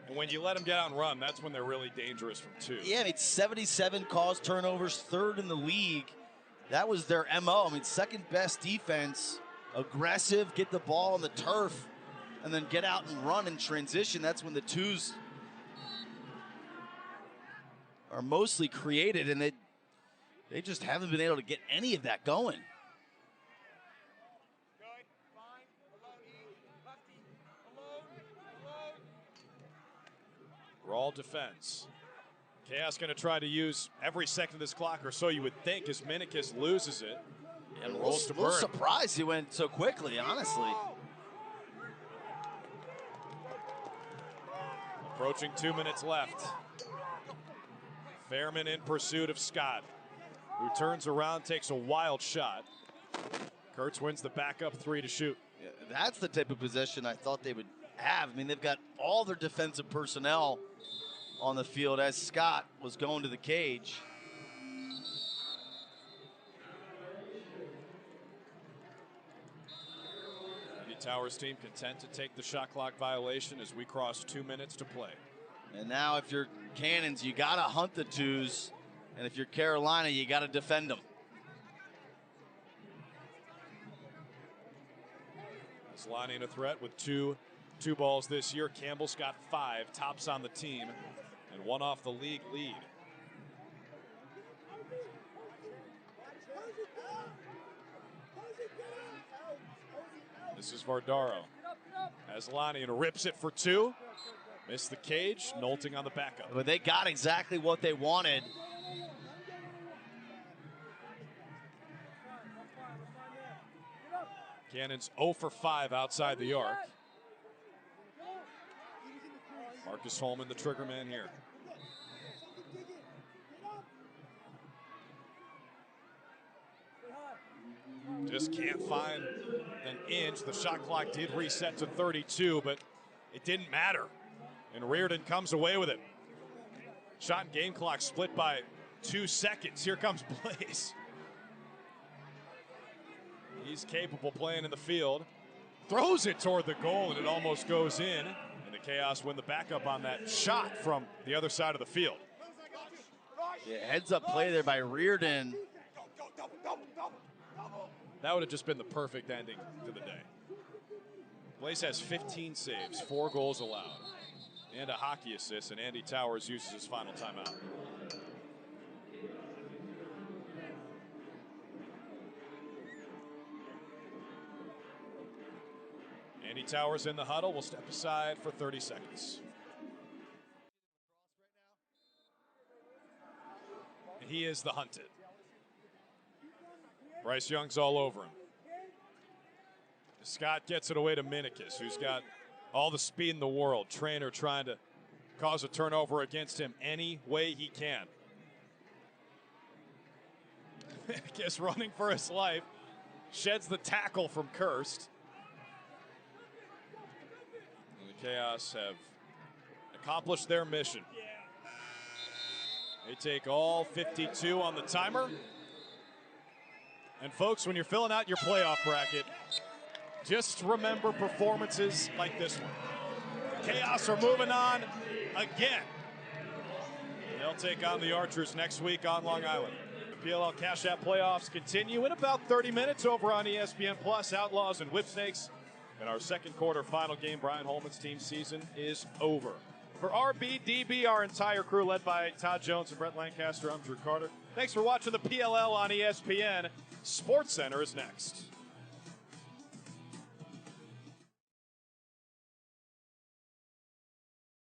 And when you let them get out and run, that's when they're really dangerous from 2. Yeah, I mean, 77 caused turnovers, 3rd in the league. That was their MO. I mean, 2nd best defense, aggressive, get the ball on the turf, and then get out and run in transition. That's when the 2s are mostly created, and they just haven't been able to get any of that going. Raw defense. Chaos going to try to use every second of this clock, or so you would think, as Minikis loses it. And rolls to a little Burn. surprised he went so quickly, honestly. Approaching 2 minutes left. Fairman in pursuit of Scott, who turns around, takes a wild shot. Kurtz wins the backup 3 to shoot. Yeah, that's the type of possession I thought they would have. I mean, they've got all their defensive personnel on the field as Scott was going to the cage. Andy Towers' team content to take the shot clock violation as we cross 2 minutes to play. And now if you're Cannons, you got to hunt the 2s. And if you're Carolina, you got to defend them. Lonnie in a threat with two balls this year. Campbell's got 5, tops on the team, and 1 off the league lead. This is Vardaro. Aslani and rips it for 2. Missed the cage, Nolting on the backup. But they got exactly what they wanted. Cannons 0 for 5 outside the arc. Marcus Holman, the trigger man here. Just can't find an inch. The shot clock did reset to 32, but it didn't matter. And Reardon comes away with it. Shot and game clock split by 2 seconds. Here comes Blaze. He's capable playing in the field. Throws it toward the goal, and it almost goes in. And the Chaos win the backup on that shot from the other side of the field. Yeah, heads up play there by Reardon. That would have just been the perfect ending to the day. Blaze has 15 saves, 4 goals allowed, and a hockey assist, and Andy Towers uses his final timeout. Andy Towers in the huddle will step aside for 30 seconds. He is the hunted. Bryce Young's all over him. Scott gets it away to Minikis, who's got all the speed in the world. Trainer trying to cause a turnover against him any way he can. Minikis running for his life. sheds the tackle from Kirst. And the Chaos have accomplished their mission. They take all 52 on the timer. And folks, when you're filling out your playoff bracket, just remember performances like this one. The Chaos are moving on again. They'll take on the Archers next week on Long Island. The PLL Cash App playoffs continue in about 30 minutes over on ESPN Plus. Outlaws and Whipsnakes. In our second quarter final game, Brian Holman's team season is over. For RBDB, our entire crew led by Todd Jones and Brett Lancaster, I'm Drew Carter. Thanks for watching the PLL on ESPN. SportsCenter is next.